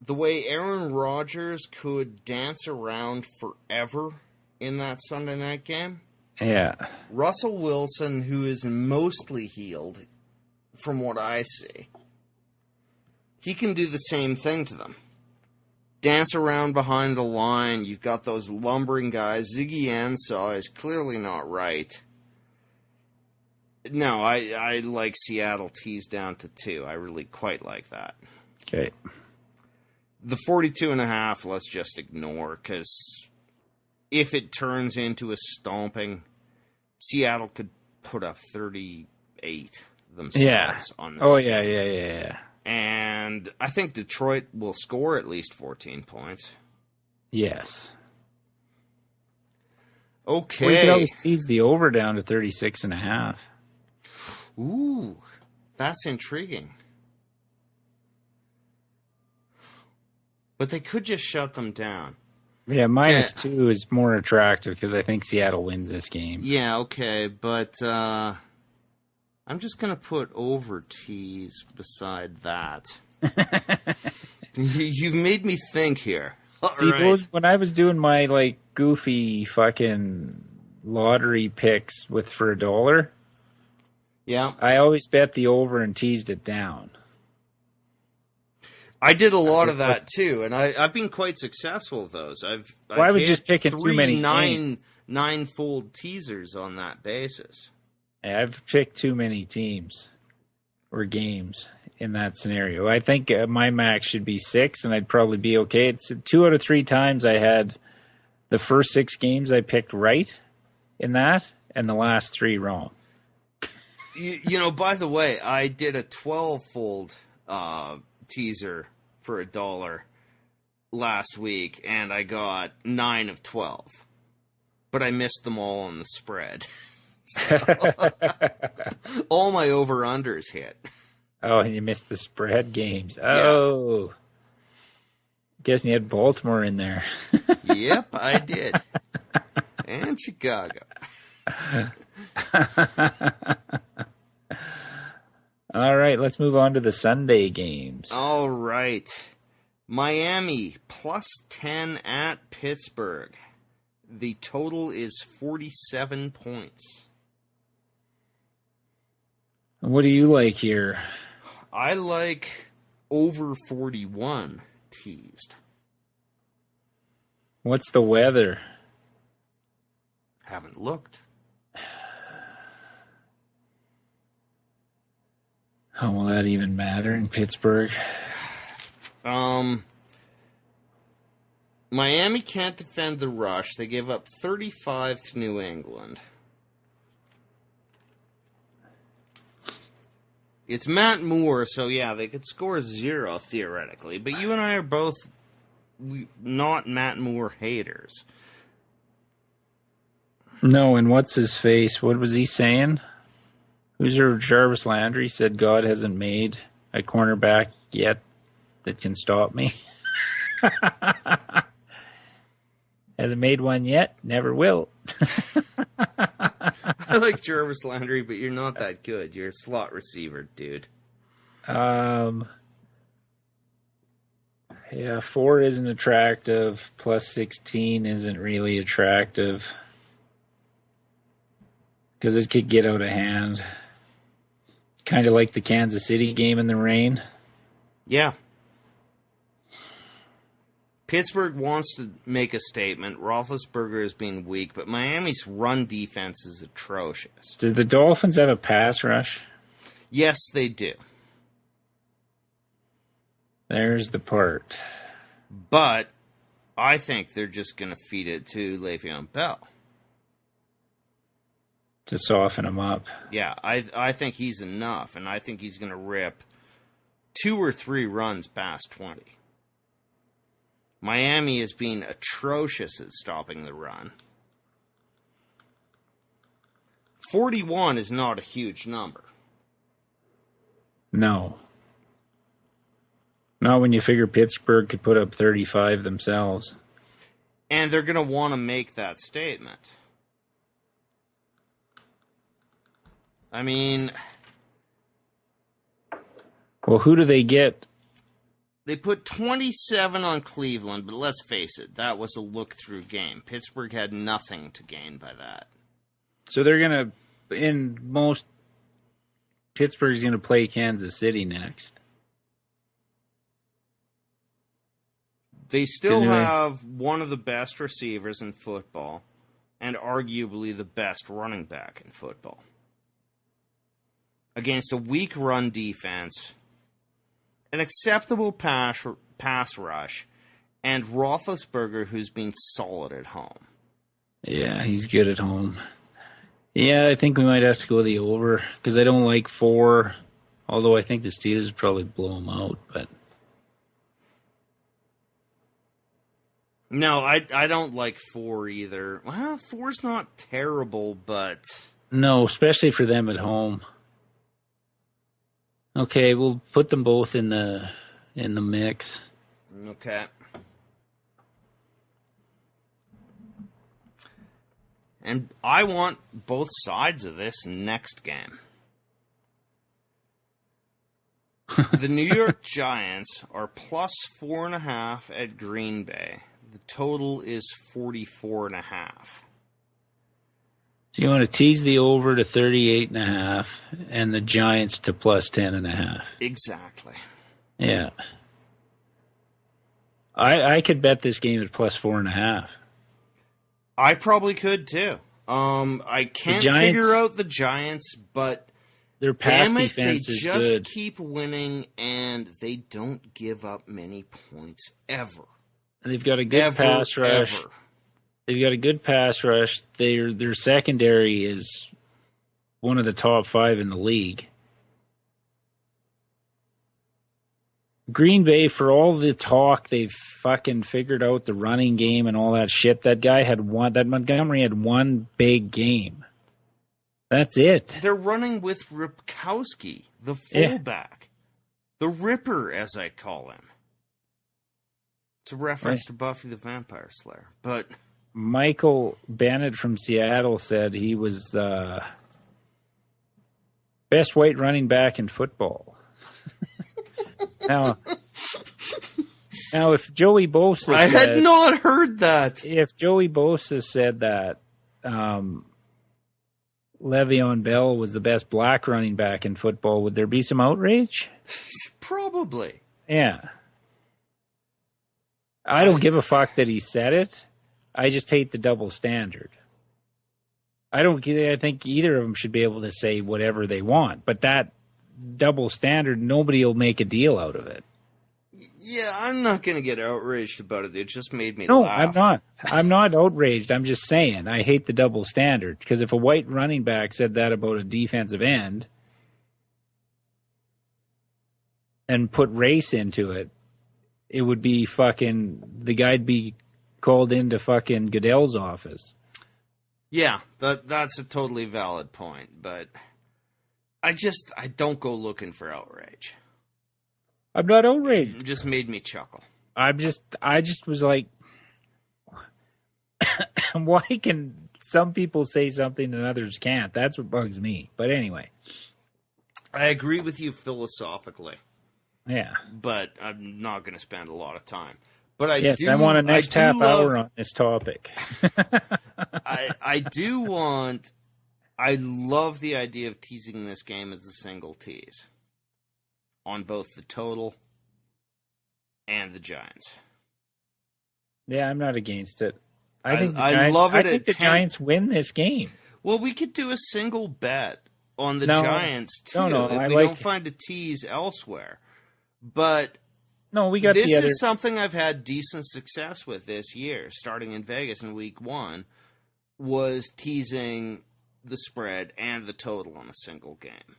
the way Aaron Rodgers could dance around forever in that Sunday night game. Yeah. Russell Wilson, who is mostly healed, from what I see, he can do the same thing to them. Dance around behind the line. You've got those lumbering guys. Ziggy Ansah is clearly not right. No, I like Seattle teased down to 2. I really quite like that. Okay. The 42.5, let's just ignore, because if it turns into a stomping, Seattle could put up 38 themselves on this. Oh, team. yeah. And I think Detroit will score at least 14 points. Yes. Okay. We could always tease the over down to 36.5. Ooh, that's intriguing. But they could just shut them down. Yeah, -2 is more attractive because I think Seattle wins this game. Yeah, okay, but I'm just going to put over tees beside that. You've made me think here. See, right. when I was doing my like goofy fucking lottery picks for $1, yeah, I always bet the over and teased it down. I did a lot of that too, and I've been quite successful with those. I was just picking too many nine-fold teasers on that basis. I've picked too many teams or games in that scenario. I think my max should be 6, and I'd probably be okay. It's 2 out of 3 times I had the first 6 games I picked right in that, and the last 3 wrong. By the way, I did a 12-fold teaser for $1 last week, and I got 9 of 12. But I missed them all on the spread. So, all my over-unders hit. Oh, and you missed the spread games. Oh. Yeah. Guessing you had Baltimore in there. Yep, I did. And Chicago. All right, let's move on to the Sunday games. All right. Miami plus 10 at Pittsburgh. The total is 47 points. What do you like here? I like over 41 teased. What's the weather? Haven't looked. How will that even matter in Pittsburgh? Miami can't defend the rush. They gave up 35 to New England. It's Matt Moore, so yeah, they could score 0 theoretically. But you and I are both not Matt Moore haters. No, and what's his face? What was he saying? Jarvis Landry said God hasn't made a cornerback yet that can stop me. Hasn't made one yet, never will. I like Jarvis Landry, but you're not that good. You're a slot receiver, dude. Yeah, 4 isn't attractive. Plus 16 isn't really attractive. Because it could get out of hand. Kind of like the Kansas City game in the rain. Yeah. Pittsburgh wants to make a statement. Roethlisberger is being weak, but Miami's run defense is atrocious. Did the Dolphins have a pass rush? Yes, they do. There's the part. But I think they're just going to feed it to Le'Veon Bell. To soften him up. Yeah, I think he's enough, and I think he's going to rip 2 or 3 runs past 20. Miami is being atrocious at stopping the run. 41 is not a huge number. No. Not when you figure Pittsburgh could put up 35 themselves. And they're going to want to make that statement. I mean... Well, who do they get? They put 27 on Cleveland, but let's face it, that was a look-through game. Pittsburgh had nothing to gain by that. So they're going to, Pittsburgh's going to play Kansas City next. They still have one of the best receivers in football, and arguably the best running back in football. Against a weak run defense, an acceptable pass rush, and Roethlisberger, who's been solid at home. Yeah, he's good at home. Yeah, I think we might have to go the over, because I don't like 4, although I think the Steelers would probably blow him out. But no, I don't like 4 either. Well, 4's not terrible, but... No, especially for them at home. Okay, we'll put them both in the mix. Okay. And I want both sides of this next game. The New York Giants are plus 4.5 at Green Bay. The total is 44.5. So you want to tease the over to 38.5 and the Giants to plus 10.5. Exactly. Yeah. I could bet this game at plus 4.5. I probably could too. I can't figure out the Giants, but their pass damn it, defense they is just good. keep winning and they don't give up many points ever. And they've got a good pass rush. Ever. They've got a good pass rush. Their secondary is one of the top 5 in the league. Green Bay, for all the talk, they've fucking figured out the running game and all that shit. That Montgomery had one big game. That's it. They're running with Ripkowski, the fullback. The Ripper, as I call him. It's a reference to Buffy the Vampire Slayer. But Michael Bennett from Seattle said he was best white running back in football. Now, if Joey Bosa I had not heard that. If Joey Bosa said that Le'Veon Bell was the best black running back in football, would there be some outrage? Probably. Yeah. I don't give a fuck that he said it. I just hate the double standard. I think either of them should be able to say whatever they want, but that double standard, nobody will make a deal out of it. Yeah, I'm not going to get outraged about it. It just made me laugh. No, I'm not. I'm not outraged. I'm just saying I hate the double standard, because if a white running back said that about a defensive end and put race into it, it would be the guy'd be called into fucking Goodell's office. Yeah, that's a totally valid point, but I don't go looking for outrage. I'm not outraged. It just made me chuckle. I just was like, why can some people say something and others can't? That's what bugs me. But anyway. I agree with you philosophically. Yeah. But I'm not going to spend a lot of time. But I want a next half hour on this topic. I love the idea of teasing this game as a single tease on both the total and the Giants. Yeah, I'm not against it. I think the Giants win this game. Well, we could do a single bet on the Giants too if we don't find a tease elsewhere. But no, we got this is something I've had decent success with this year, starting in Vegas in week 1, was teasing the spread and the total on a single game.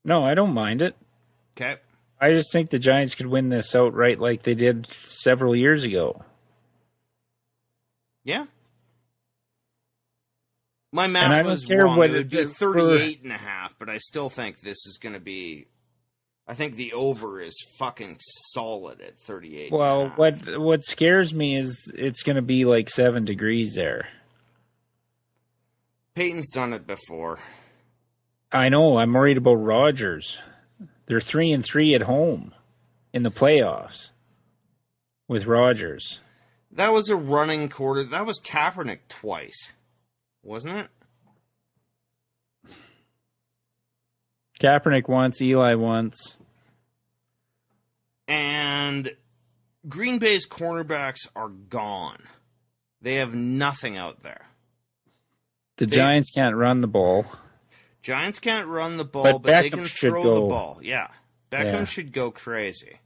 No, I don't mind it. Okay. I just think the Giants could win this outright like they did several years ago. Yeah. My math was wrong. It would be 38.5, but I still think this is going to be... I think the over is fucking solid at 38. Well, what scares me is it's going to be like 7 degrees there. Peyton's done it before. I know. I'm worried about Rodgers. They're 3-3 at home in the playoffs with Rodgers. That was a running quarter. That was Kaepernick twice, wasn't it? Kaepernick once, Eli once. And Green Bay's cornerbacks are gone. They have nothing out there. The Giants can't run the ball. Giants can't run the ball, but they can throw the ball. Yeah. Beckham should go crazy.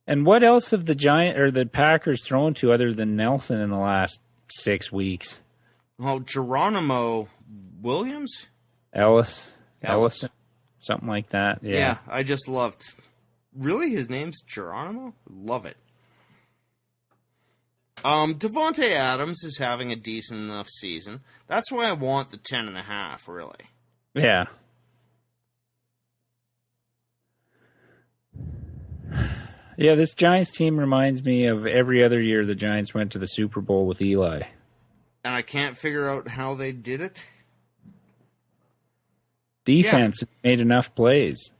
And what else have the Packers thrown to other than Nelson in the last 6 weeks? Well, Geronimo Williams? Ellison. Something like that. Yeah, I just loved. Really? His name's Geronimo? Love it. Devontae Adams is having a decent enough season. That's why I want the 10.5, really. Yeah. Yeah, this Giants team reminds me of every other year the Giants went to the Super Bowl with Eli. And I can't figure out how they did it. Defense made enough plays.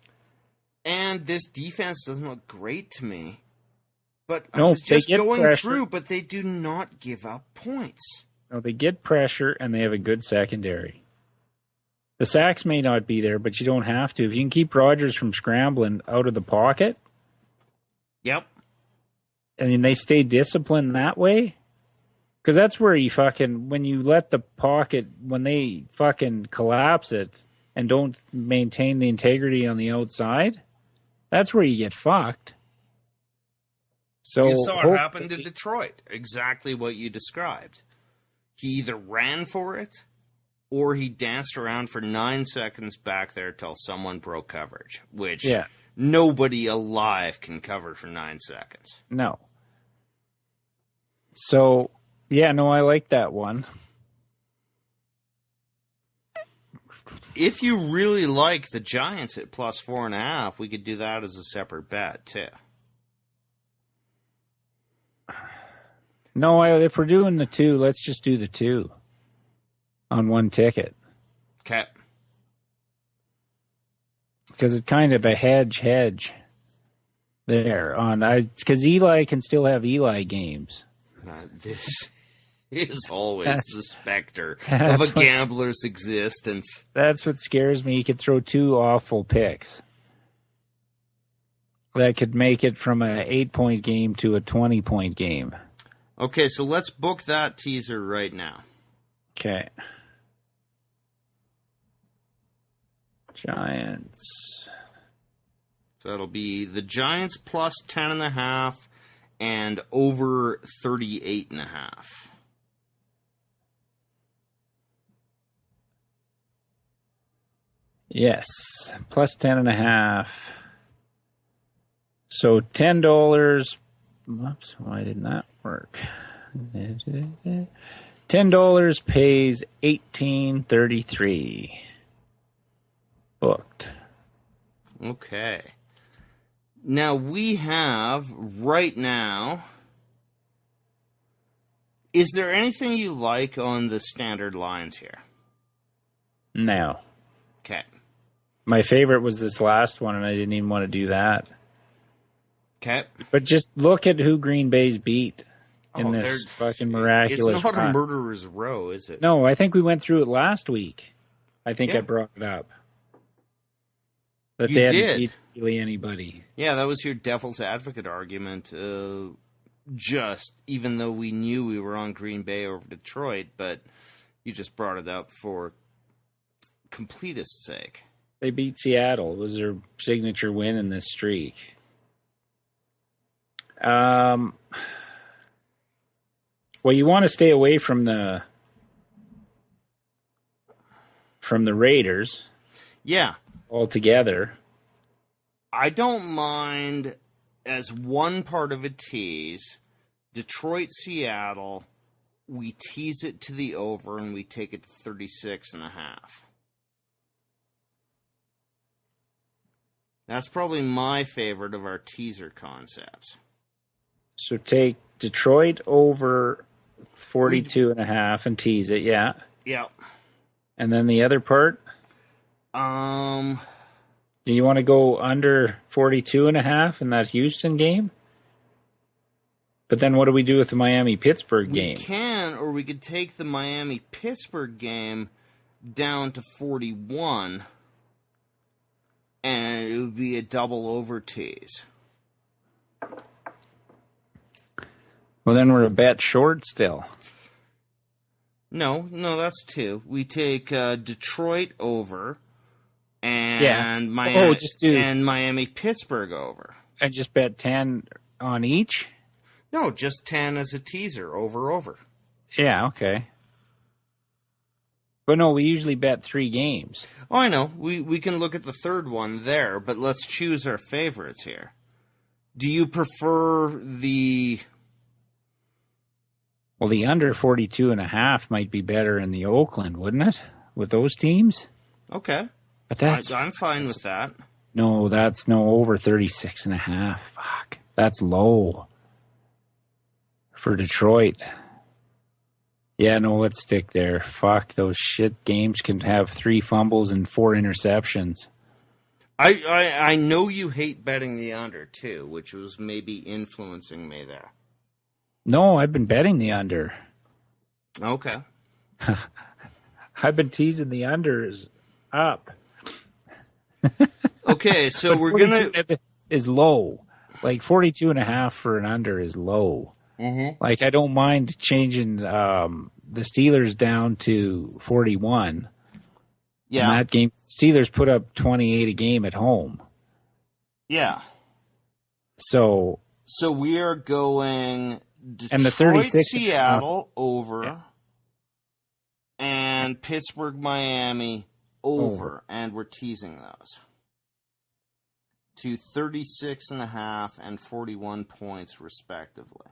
And this defense doesn't look great to me. But I was just going through, but they do not give up points. No, they get pressure, and they have a good secondary. The sacks may not be there, but you don't have to. If you can keep Rodgers from scrambling out of the pocket. Yep. And they stay disciplined that way. Because that's where when you let the pocket, when they fucking collapse it and don't maintain the integrity on the outside, that's where you get fucked. So you saw it happen to Detroit. Exactly what you described. he either ran for it or he danced around for 9 seconds back there till someone broke coverage, which nobody alive can cover for 9 seconds. No. So, yeah, no, I like that one. If you really like the Giants at plus 4.5, we could do that as a separate bet, too. No, if we're doing the 2, let's just do the 2 on one ticket. Okay. Because it's kind of a hedge there. Because Eli can still have Eli games. This is always the specter of a gambler's existence. That's what scares me. He could throw 2 awful picks that could make it from an 8-point game to a 20-point game. Okay, so let's book that teaser right now. Okay. Giants. So that'll be the Giants plus 10.5 and over 38.5. Yes, plus 10.5. So $10. Whoops, why didn't that work? $10 pays $18.33. Booked. Okay. Now we have right now. Is there anything you like on the standard lines here? No. Okay. My favorite was this last one, and I didn't even want to do that. Okay. But just look at who Green Bay's beat in this fucking miraculous It's not run. a murderer's row, is it? No, I think we went through it last week. I think I brought it up. That they hadn't beat really anybody. Yeah, that was your devil's advocate argument. Just, even though we knew we were on Green Bay over Detroit, but you just brought it up for completist's sake. They beat Seattle. It was their signature win in this streak. Well, you want to stay away from the Raiders. Yeah. Altogether. I don't mind as one part of a tease. Detroit, Seattle, we tease it to the over and we take it to 36.5. That's probably my favorite of our teaser concepts. So take Detroit over 42.5 and tease it, yeah. Yeah. And then the other part? Do you want to go under 42.5 in that Houston game? But then what do we do with the Miami-Pittsburgh game? We can, or we could take the Miami-Pittsburgh game down to 41, and it would be a double over tease. Well, then we're a bet short still. No, that's 2. We take Detroit over and Miami-Pittsburgh over. And just bet 10 on each? No, just 10 as a teaser, over. Yeah, okay. But no, we usually bet 3 games. Oh, I know. We can look at the third one there, but let's choose our favorites here. Do you prefer the... Well, the under 42.5 might be better in the Oakland, wouldn't it? With those teams? Okay. But that's... I'm fine with that. No, that's over 36.5. Fuck. That's low. For Detroit. Yeah, no, let's stick there. Fuck, those shit games can have 3 fumbles and 4 interceptions. I know you hate betting the under, too, which was maybe influencing me there. No, I've been betting the under. Okay. I've been teasing the unders up. Okay, so we're going to... is low. Like 42.5 for an under is low. Mm-hmm. Like, I don't mind changing the Steelers down to 41. Yeah. In that game, Steelers put up 28 a game at home. Yeah. So we are going Detroit, and the 36 Seattle over and Pittsburgh, Miami over. And we're teasing those to 36.5 and 41 points, respectively.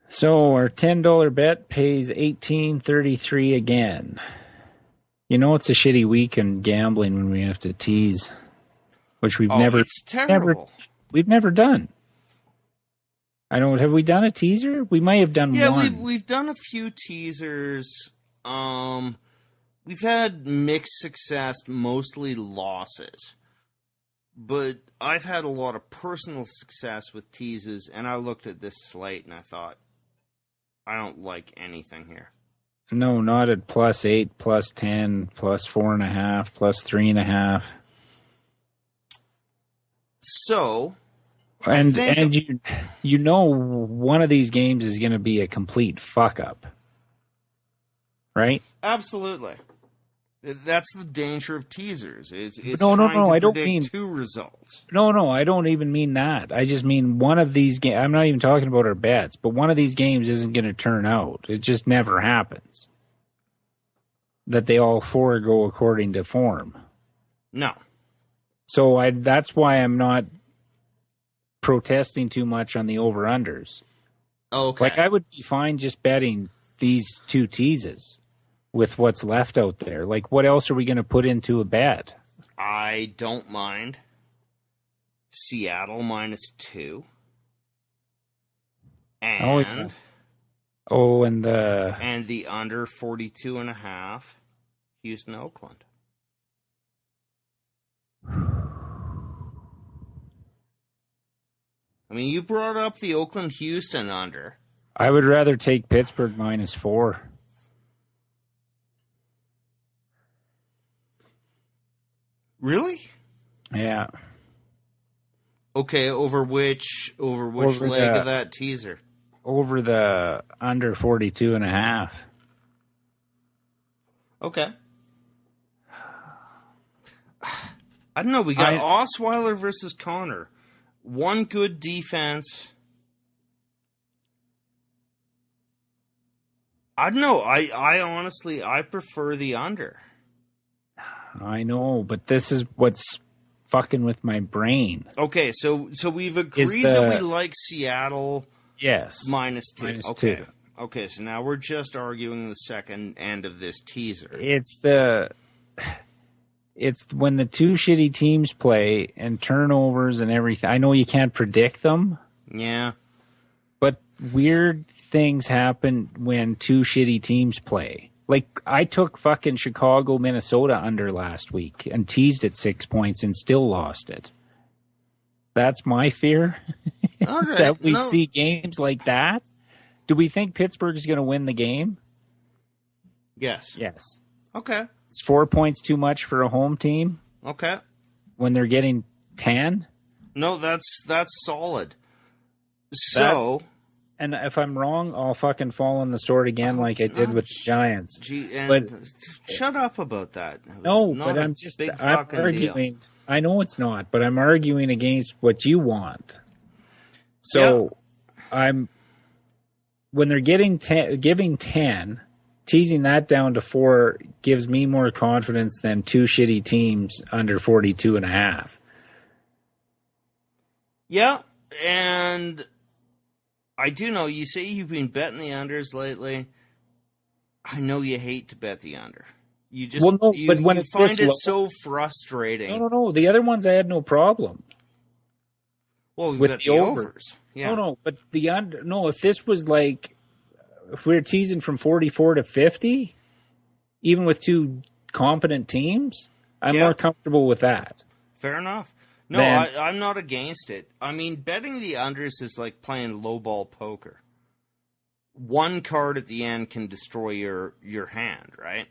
So our $10 bet pays $18.33 again. You know it's a shitty week in gambling when we have to tease, which we've It's terrible. We've never done. I don't. Have we done a teaser? We might have done one. Yeah, we've done a few teasers. We've had mixed success, mostly losses. But I've had a lot of personal success with teases, and I looked at this slate and I thought, I don't like anything here. No, not at +8, +10, +4.5, +3.5. So, and you know one of these games is going to be a complete fuck up, right? Absolutely. That's the danger of teasers. It's no. I don't mean two results. No. I don't even mean that. I just mean one of these games. I'm not even talking about our bets, but one of these games isn't going to turn out. It just never happens that they all four go according to form. No. So that's why I'm not protesting too much on the over-unders. Okay. Like, I would be fine just betting these two teases with what's left out there. Like, what else are we going to put into a bet? I don't mind Seattle -2. And and the under 42.5 Houston, Oakland. I mean, you brought up the Oakland-Houston under. I would rather take Pittsburgh -4. Really? Yeah. Okay, over which leg of that teaser? Over the under 42.5. Okay. I don't know. We got Osweiler versus Connor. One good defense. I don't know. I honestly, I prefer the under. I know, but this is what's fucking with my brain. Okay, so we've agreed that we like Seattle. Yes. -2. Okay. Okay, so now we're just arguing the second end of this teaser. It's when the two shitty teams play and turnovers and everything. I know you can't predict them. Yeah. But weird things happen when two shitty teams play. Like, I took fucking Chicago, Minnesota under last week and teased at 6 points and still lost it. That's my fear. Okay. That we see games like that. Do we think Pittsburgh is going to win the game? Yes. Yes. Okay. It's 4 points too much for a home team Okay. when they're getting 10. No, that's solid. So, and if I'm wrong, I'll fucking fall on the sword again like I did with the Giants. But shut up about that. No, but I'm arguing. Deal. I know it's not, but I'm arguing against what you want. So when they're giving 10, teasing that down to 4 gives me more confidence than two shitty teams under 42.5. Yeah, and I do know you say you've been betting the unders lately. I know you hate to bet the under. You just but when you find it so frustrating. No. The other ones I had no problem. Well, we bet the overs. Yeah. No, but the under. No, if this was like, if we were teasing from 44 to 50, even with two competent teams, I'm more comfortable with that. Fair enough. No, I'm not against it. I mean, betting the unders is like playing lowball poker. One card at the end can destroy your hand, right?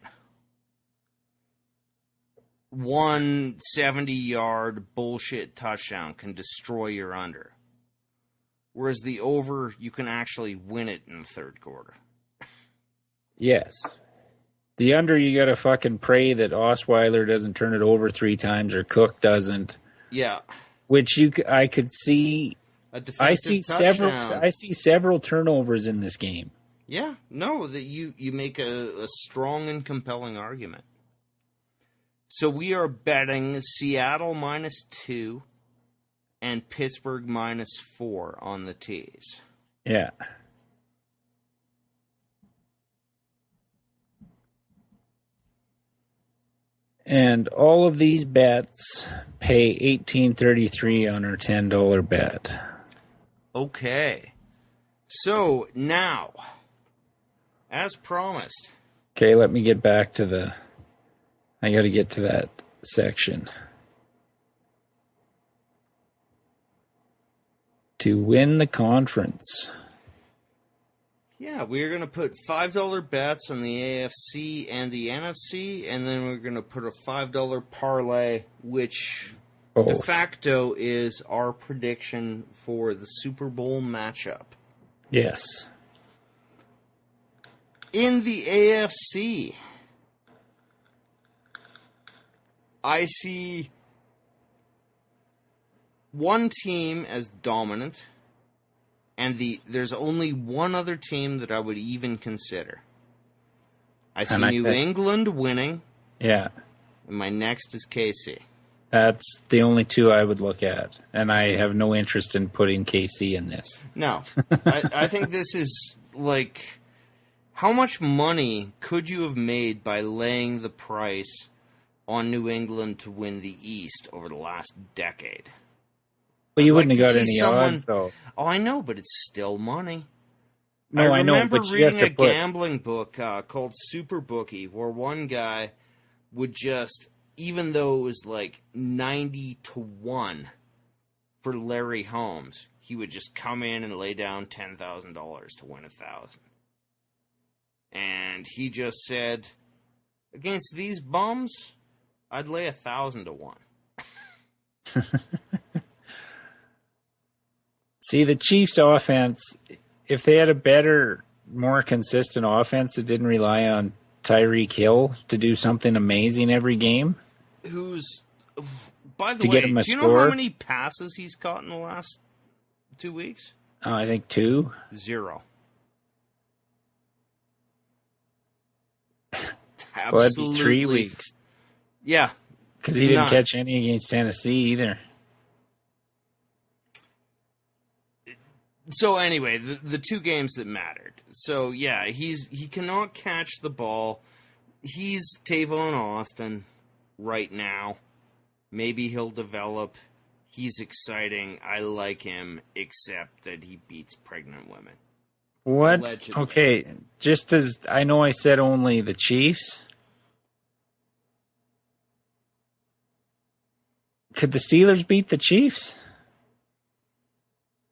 One 70-yard bullshit touchdown can destroy your under. Whereas the over, you can actually win it in the third quarter. Yes. The under, you got to fucking pray that Osweiler doesn't turn it over 3 times or Cook doesn't. Yeah. Which I could see. I see several turnovers in this game. Yeah, no, that you make a strong and compelling argument. So we are betting Seattle -2 and Pittsburgh -4 on the tees. Yeah. And all of these bets pay $18.33 on our $10 bet. Okay. So now, as promised. Okay, let me get back to I got to get to that section. To win the conference. Yeah, we're going to put $5 bets on the AFC and the NFC, and then we're going to put a $5 parlay, which de facto is our prediction for the Super Bowl matchup. Yes. In the AFC, I see one team as dominant, and there's only one other team that I would even consider. I see New England winning. Yeah. And my next is KC. That's the only two I would look at, and I have no interest in putting KC in this. No. I think this is like, how much money could you have made by laying the price on New England to win the East over the last decade? But you wouldn't have got any odds, though. Oh, I know, but it's still money. No, I know, remember but you reading have to a gambling book called Superbookie, where one guy would just, even though it was like 90-1 for Larry Holmes, he would just come in and lay down $10,000 to win 1,000. And he just said, against these bums, I'd lay 1,000 to 1. See, the Chiefs' offense, if they had a better, more consistent offense that didn't rely on Tyreek Hill to do something amazing every game. By the way, do you know how many passes he's caught in the last 2 weeks? I think 2. 0. Well, that'd be 3 weeks. Yeah. Because he didn't catch any against Tennessee either. So anyway, the two games that mattered. So yeah, he cannot catch the ball. He's Tavon Austin right now. Maybe he'll develop. He's exciting. I like him, except that he beats pregnant women. What? Allegedly. Okay, just as I know I said only the Chiefs. Could the Steelers beat the Chiefs?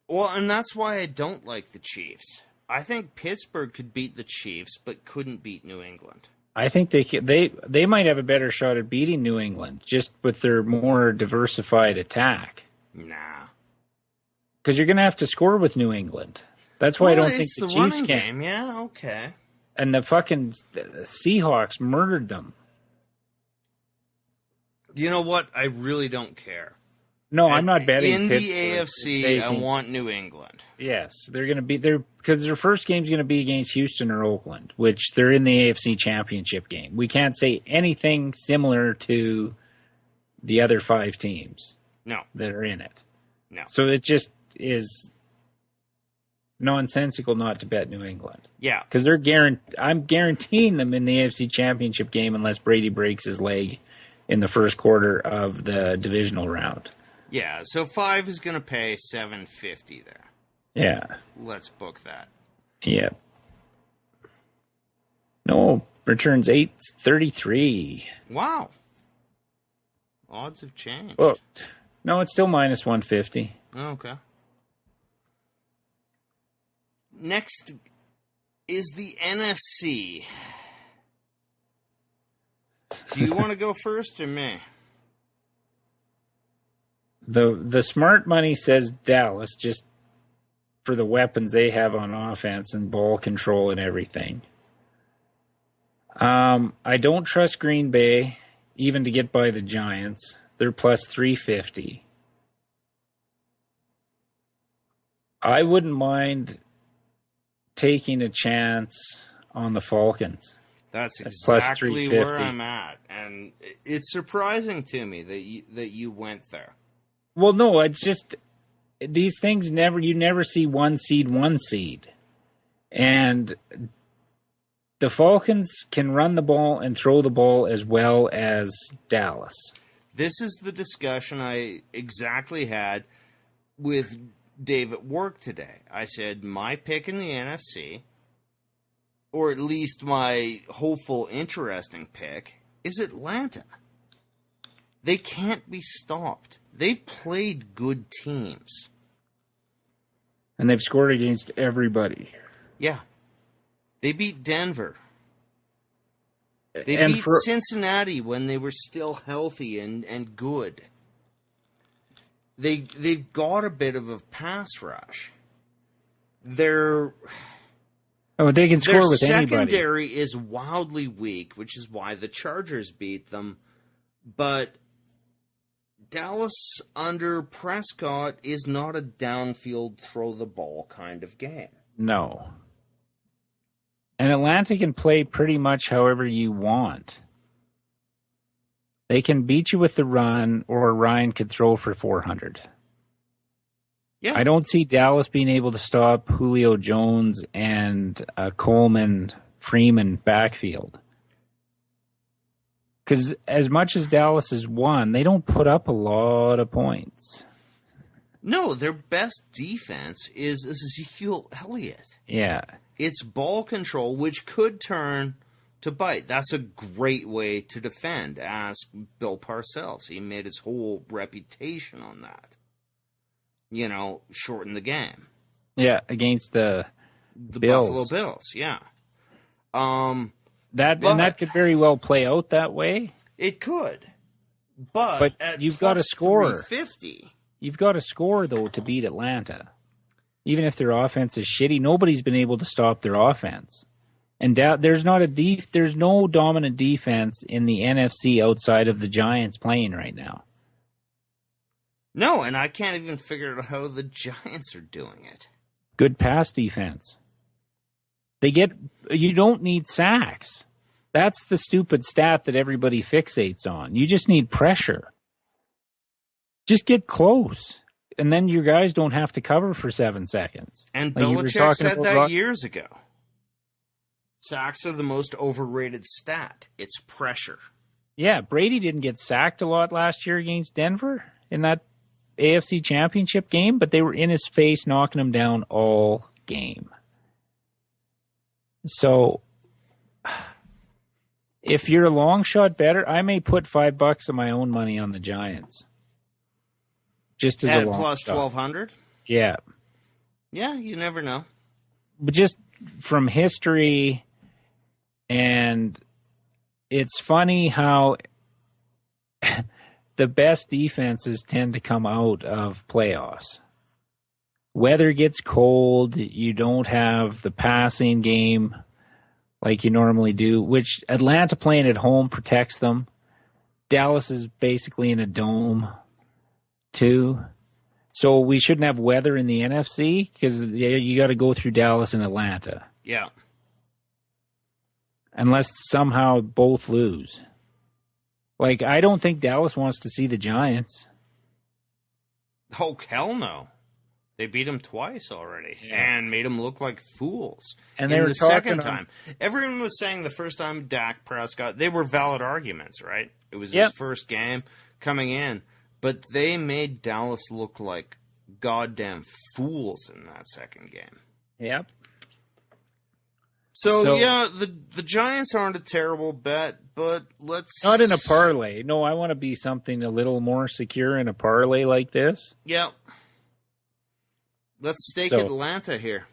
Well, and that's why I don't like the Chiefs. I think Pittsburgh could beat the Chiefs, but couldn't beat New England. I think they might have a better shot at beating New England, just with their more diversified attack. Nah. Because you're going to have to score with New England. That's why I don't think the Chiefs can. Game. Yeah, okay. And the fucking Seahawks murdered them. You know what? I really don't care. No, I'm not betting in Pittsburgh. The AFC. I want New England. Yes, they're going to be there because their first game's going to be against Houston or Oakland, which they're in the AFC Championship game. We can't say anything similar to the other 5 teams. No, that are in it. No, so it just is nonsensical not to bet New England. Yeah, because I'm guaranteeing them in the AFC Championship game unless Brady breaks his leg in the first quarter of the divisional round. Yeah, so 5 is going to pay $7.50 there. Yeah. Let's book that. Yeah. No, returns $8.33. Wow. Odds have changed. Booked. No, it's still minus $150. Okay. Next is the NFC. Do you want to go first or me? The smart money says Dallas, just for the weapons they have on offense and ball control and everything. I don't trust Green Bay, even to get by the Giants. They're plus 350. I wouldn't mind taking a chance on the Falcons. That's plus exactly 350. where I'm at, and it's surprising to me that you went there. Well, no, it's just these things you never see one seed. And the Falcons can run the ball and throw the ball as well as Dallas. This is the discussion I exactly had with Dave at work today. I said my pick in the NFC, or at least my hopeful, interesting pick, is Atlanta. They can't be stopped. They've played good teams. And they've scored against everybody. Yeah. They beat Denver. They beat Cincinnati when they were still healthy and good. They've got a bit of a pass rush. They can score with anybody. Their secondary is wildly weak, which is why the Chargers beat them. But Dallas under Prescott is not a downfield throw the ball kind of game. No. And Atlanta can play pretty much however you want. They can beat you with the run, or Ryan could throw for 400. Yeah. I don't see Dallas being able to stop Julio Jones and Coleman, Freeman backfield. Because as much as Dallas has won, they don't put up a lot of points. No, their best defense is Ezekiel Elliott. Yeah. It's ball control, which could turn to bite. That's a great way to defend. Ask Bill Parcells. He made his whole reputation on that. Shorten the game. Yeah, against the Bills. Buffalo Bills, yeah. That could very well play out that way. It could. But you've got to score. 350. You've got to score, though, to beat Atlanta. Even if their offense is shitty, nobody's been able to stop their offense. And there's no dominant defense in the NFC outside of the Giants playing right now. No, and I can't even figure out how the Giants are doing it. Good pass defense. You don't need sacks. That's the stupid stat that everybody fixates on. You just need pressure. Just get close. And then your guys don't have to cover for 7 seconds. And Belichick said that years ago. Sacks are the most overrated stat. It's pressure. Yeah, Brady didn't get sacked a lot last year against Denver in that AFC Championship game, but they were in his face knocking him down all game. So, if you're a long shot better, I may put $5 of my own money on the Giants. Just as a long plus shot. 1,200? Yeah. Yeah, you never know. But just from history, and it's funny how the best defenses tend to come out of playoffs. Weather gets cold, you don't have the passing game like you normally do, which Atlanta playing at home protects them. Dallas is basically in a dome, too. So we shouldn't have weather in the NFC because you got to go through Dallas and Atlanta. Yeah. Unless somehow both lose. Like, I don't think Dallas wants to see the Giants. Oh, hell no. They beat them twice already and made them look like fools. And they were the second time. Everyone was saying the first time Dak Prescott, they were valid arguments, right? It was his first game coming in. But they made Dallas look like goddamn fools in that second game. Yep. So yeah, the Giants aren't a terrible bet, but let's... Not in a parlay. No, I want to be something a little more secure in a parlay like this. Yep. Let's stake Atlanta here.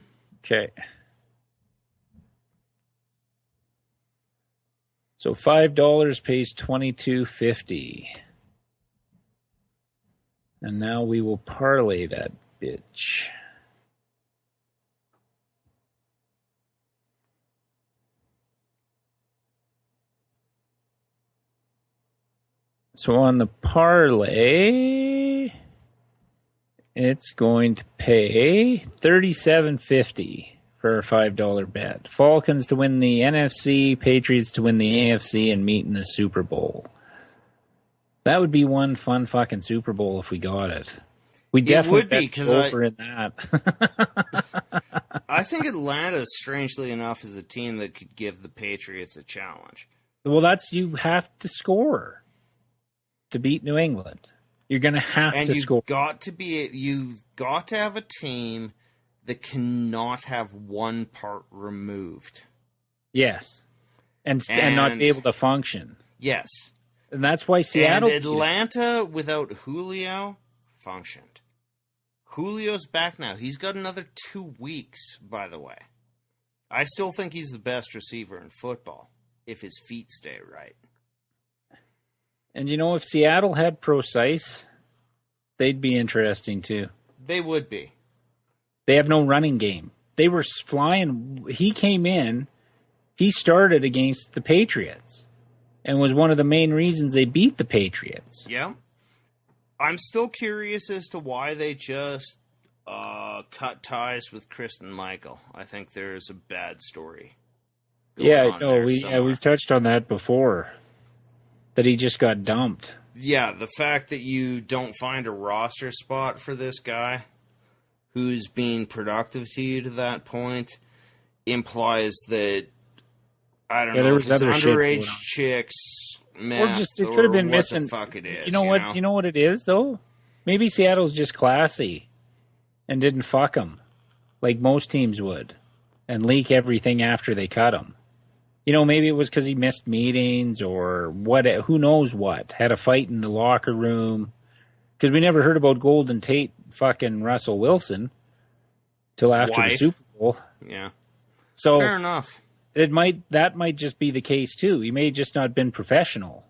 Okay. So $5 pays $22.50. And now we will parlay that bitch. So on the parlay, it's going to pay $37.50 for a $5 bet. Falcons to win the NFC, Patriots to win the AFC and meet in the Super Bowl. That would be one fun fucking Super Bowl if we got it. We definitely bet over in that. I think Atlanta, strangely enough, is a team that could give the Patriots a challenge. Well, you have to score to beat New England. You're going to have to score. You've got to have a team that cannot have one part removed. Yes. And not be able to function. Yes. And that's why Seattle... And Atlanta, without Julio, functioned. Julio's back now. He's got another 2 weeks, by the way. I still think he's the best receiver in football, if his feet stay right. And if Seattle had Procise, they'd be interesting too. They would be. They have no running game. They were flying. He came in, he started against the Patriots and was one of the main reasons they beat the Patriots. Yeah. I'm still curious as to why they just cut ties with Kristen Michael. I think there's a bad story. We've touched on that before. That he just got dumped. Yeah, the fact that you don't find a roster spot for this guy who's being productive to you to that point implies that, I don't know, if it's underage chicks, meth, it could have been what missing. The fuck it is. You know what it is, though? Maybe Seattle's just classy and didn't fuck him like most teams would and leak everything after they cut him. Maybe it was because he missed meetings or what. Who knows what? Had a fight in the locker room. Because we never heard about Golden Tate fucking Russell Wilson till after the Super Bowl. Yeah. So fair enough. That might just be the case too. He may just not been professional.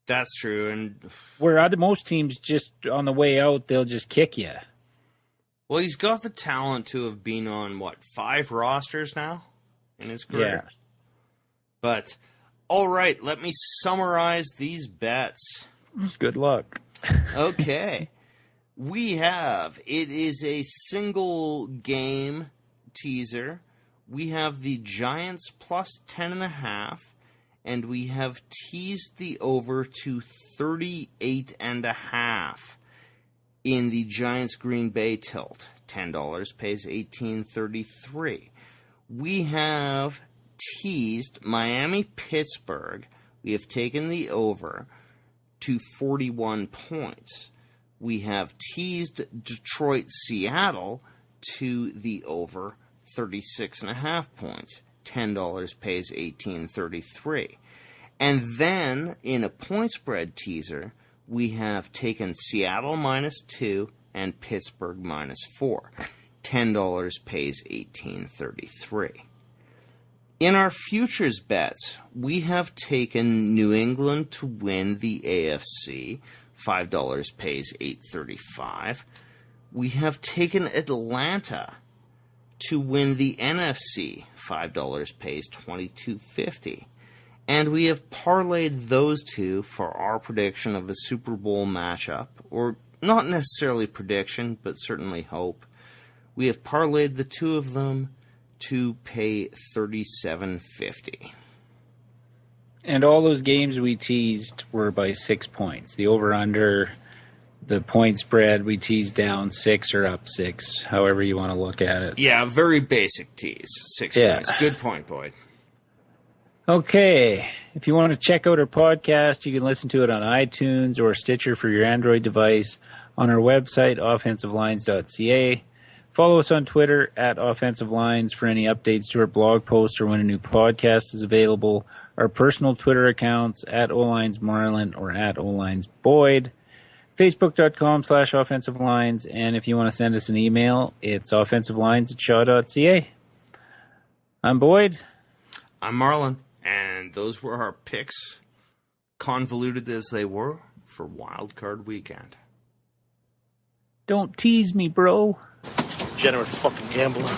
That's true. And where most teams just on the way out, they'll just kick you. Well, he's got the talent to have been on 5 rosters now in his career. Yeah. But all right, let me summarize these bets. Good luck. Okay. It is a single game teaser. We have the Giants plus 10.5, and we have teased the over to 38.5 in the Giants Green Bay tilt. $10 pays $18.33. We have teased Miami Pittsburgh. We have taken the over to 41 points. We have teased Detroit Seattle to the over 36.5 points. $10 pays $18.33. And then in a point spread teaser, we have taken Seattle -2 and Pittsburgh -4. $10 pays $18.33. In our futures bets, we have taken New England to win the AFC. $5 pays $8.35. We have taken Atlanta to win the NFC. $5 pays $22.50. And we have parlayed those two for our prediction of a Super Bowl matchup, or not necessarily prediction, but certainly hope. We have parlayed the two of them to pay $37.50. And all those games we teased were by 6 points. The over-under, the point spread, we teased down 6 or up 6, however you want to look at it. Yeah, very basic tease. 6 points. Good point, Boyd. Okay. If you want to check out our podcast, you can listen to it on iTunes or Stitcher for your Android device, on our website, offensivelines.ca. Follow us on Twitter at Offensive Lines for any updates to our blog posts or when a new podcast is available. Our personal Twitter accounts at OLinesMarlon or at OLinesBoyd. Facebook.com/Offensive Lines. And if you want to send us an email, it's offensivelines@shaw.ca. I'm Boyd. I'm Marlon. And those were our picks, convoluted as they were, for Wildcard Weekend. Don't tease me, bro. Degenerate fucking gambler.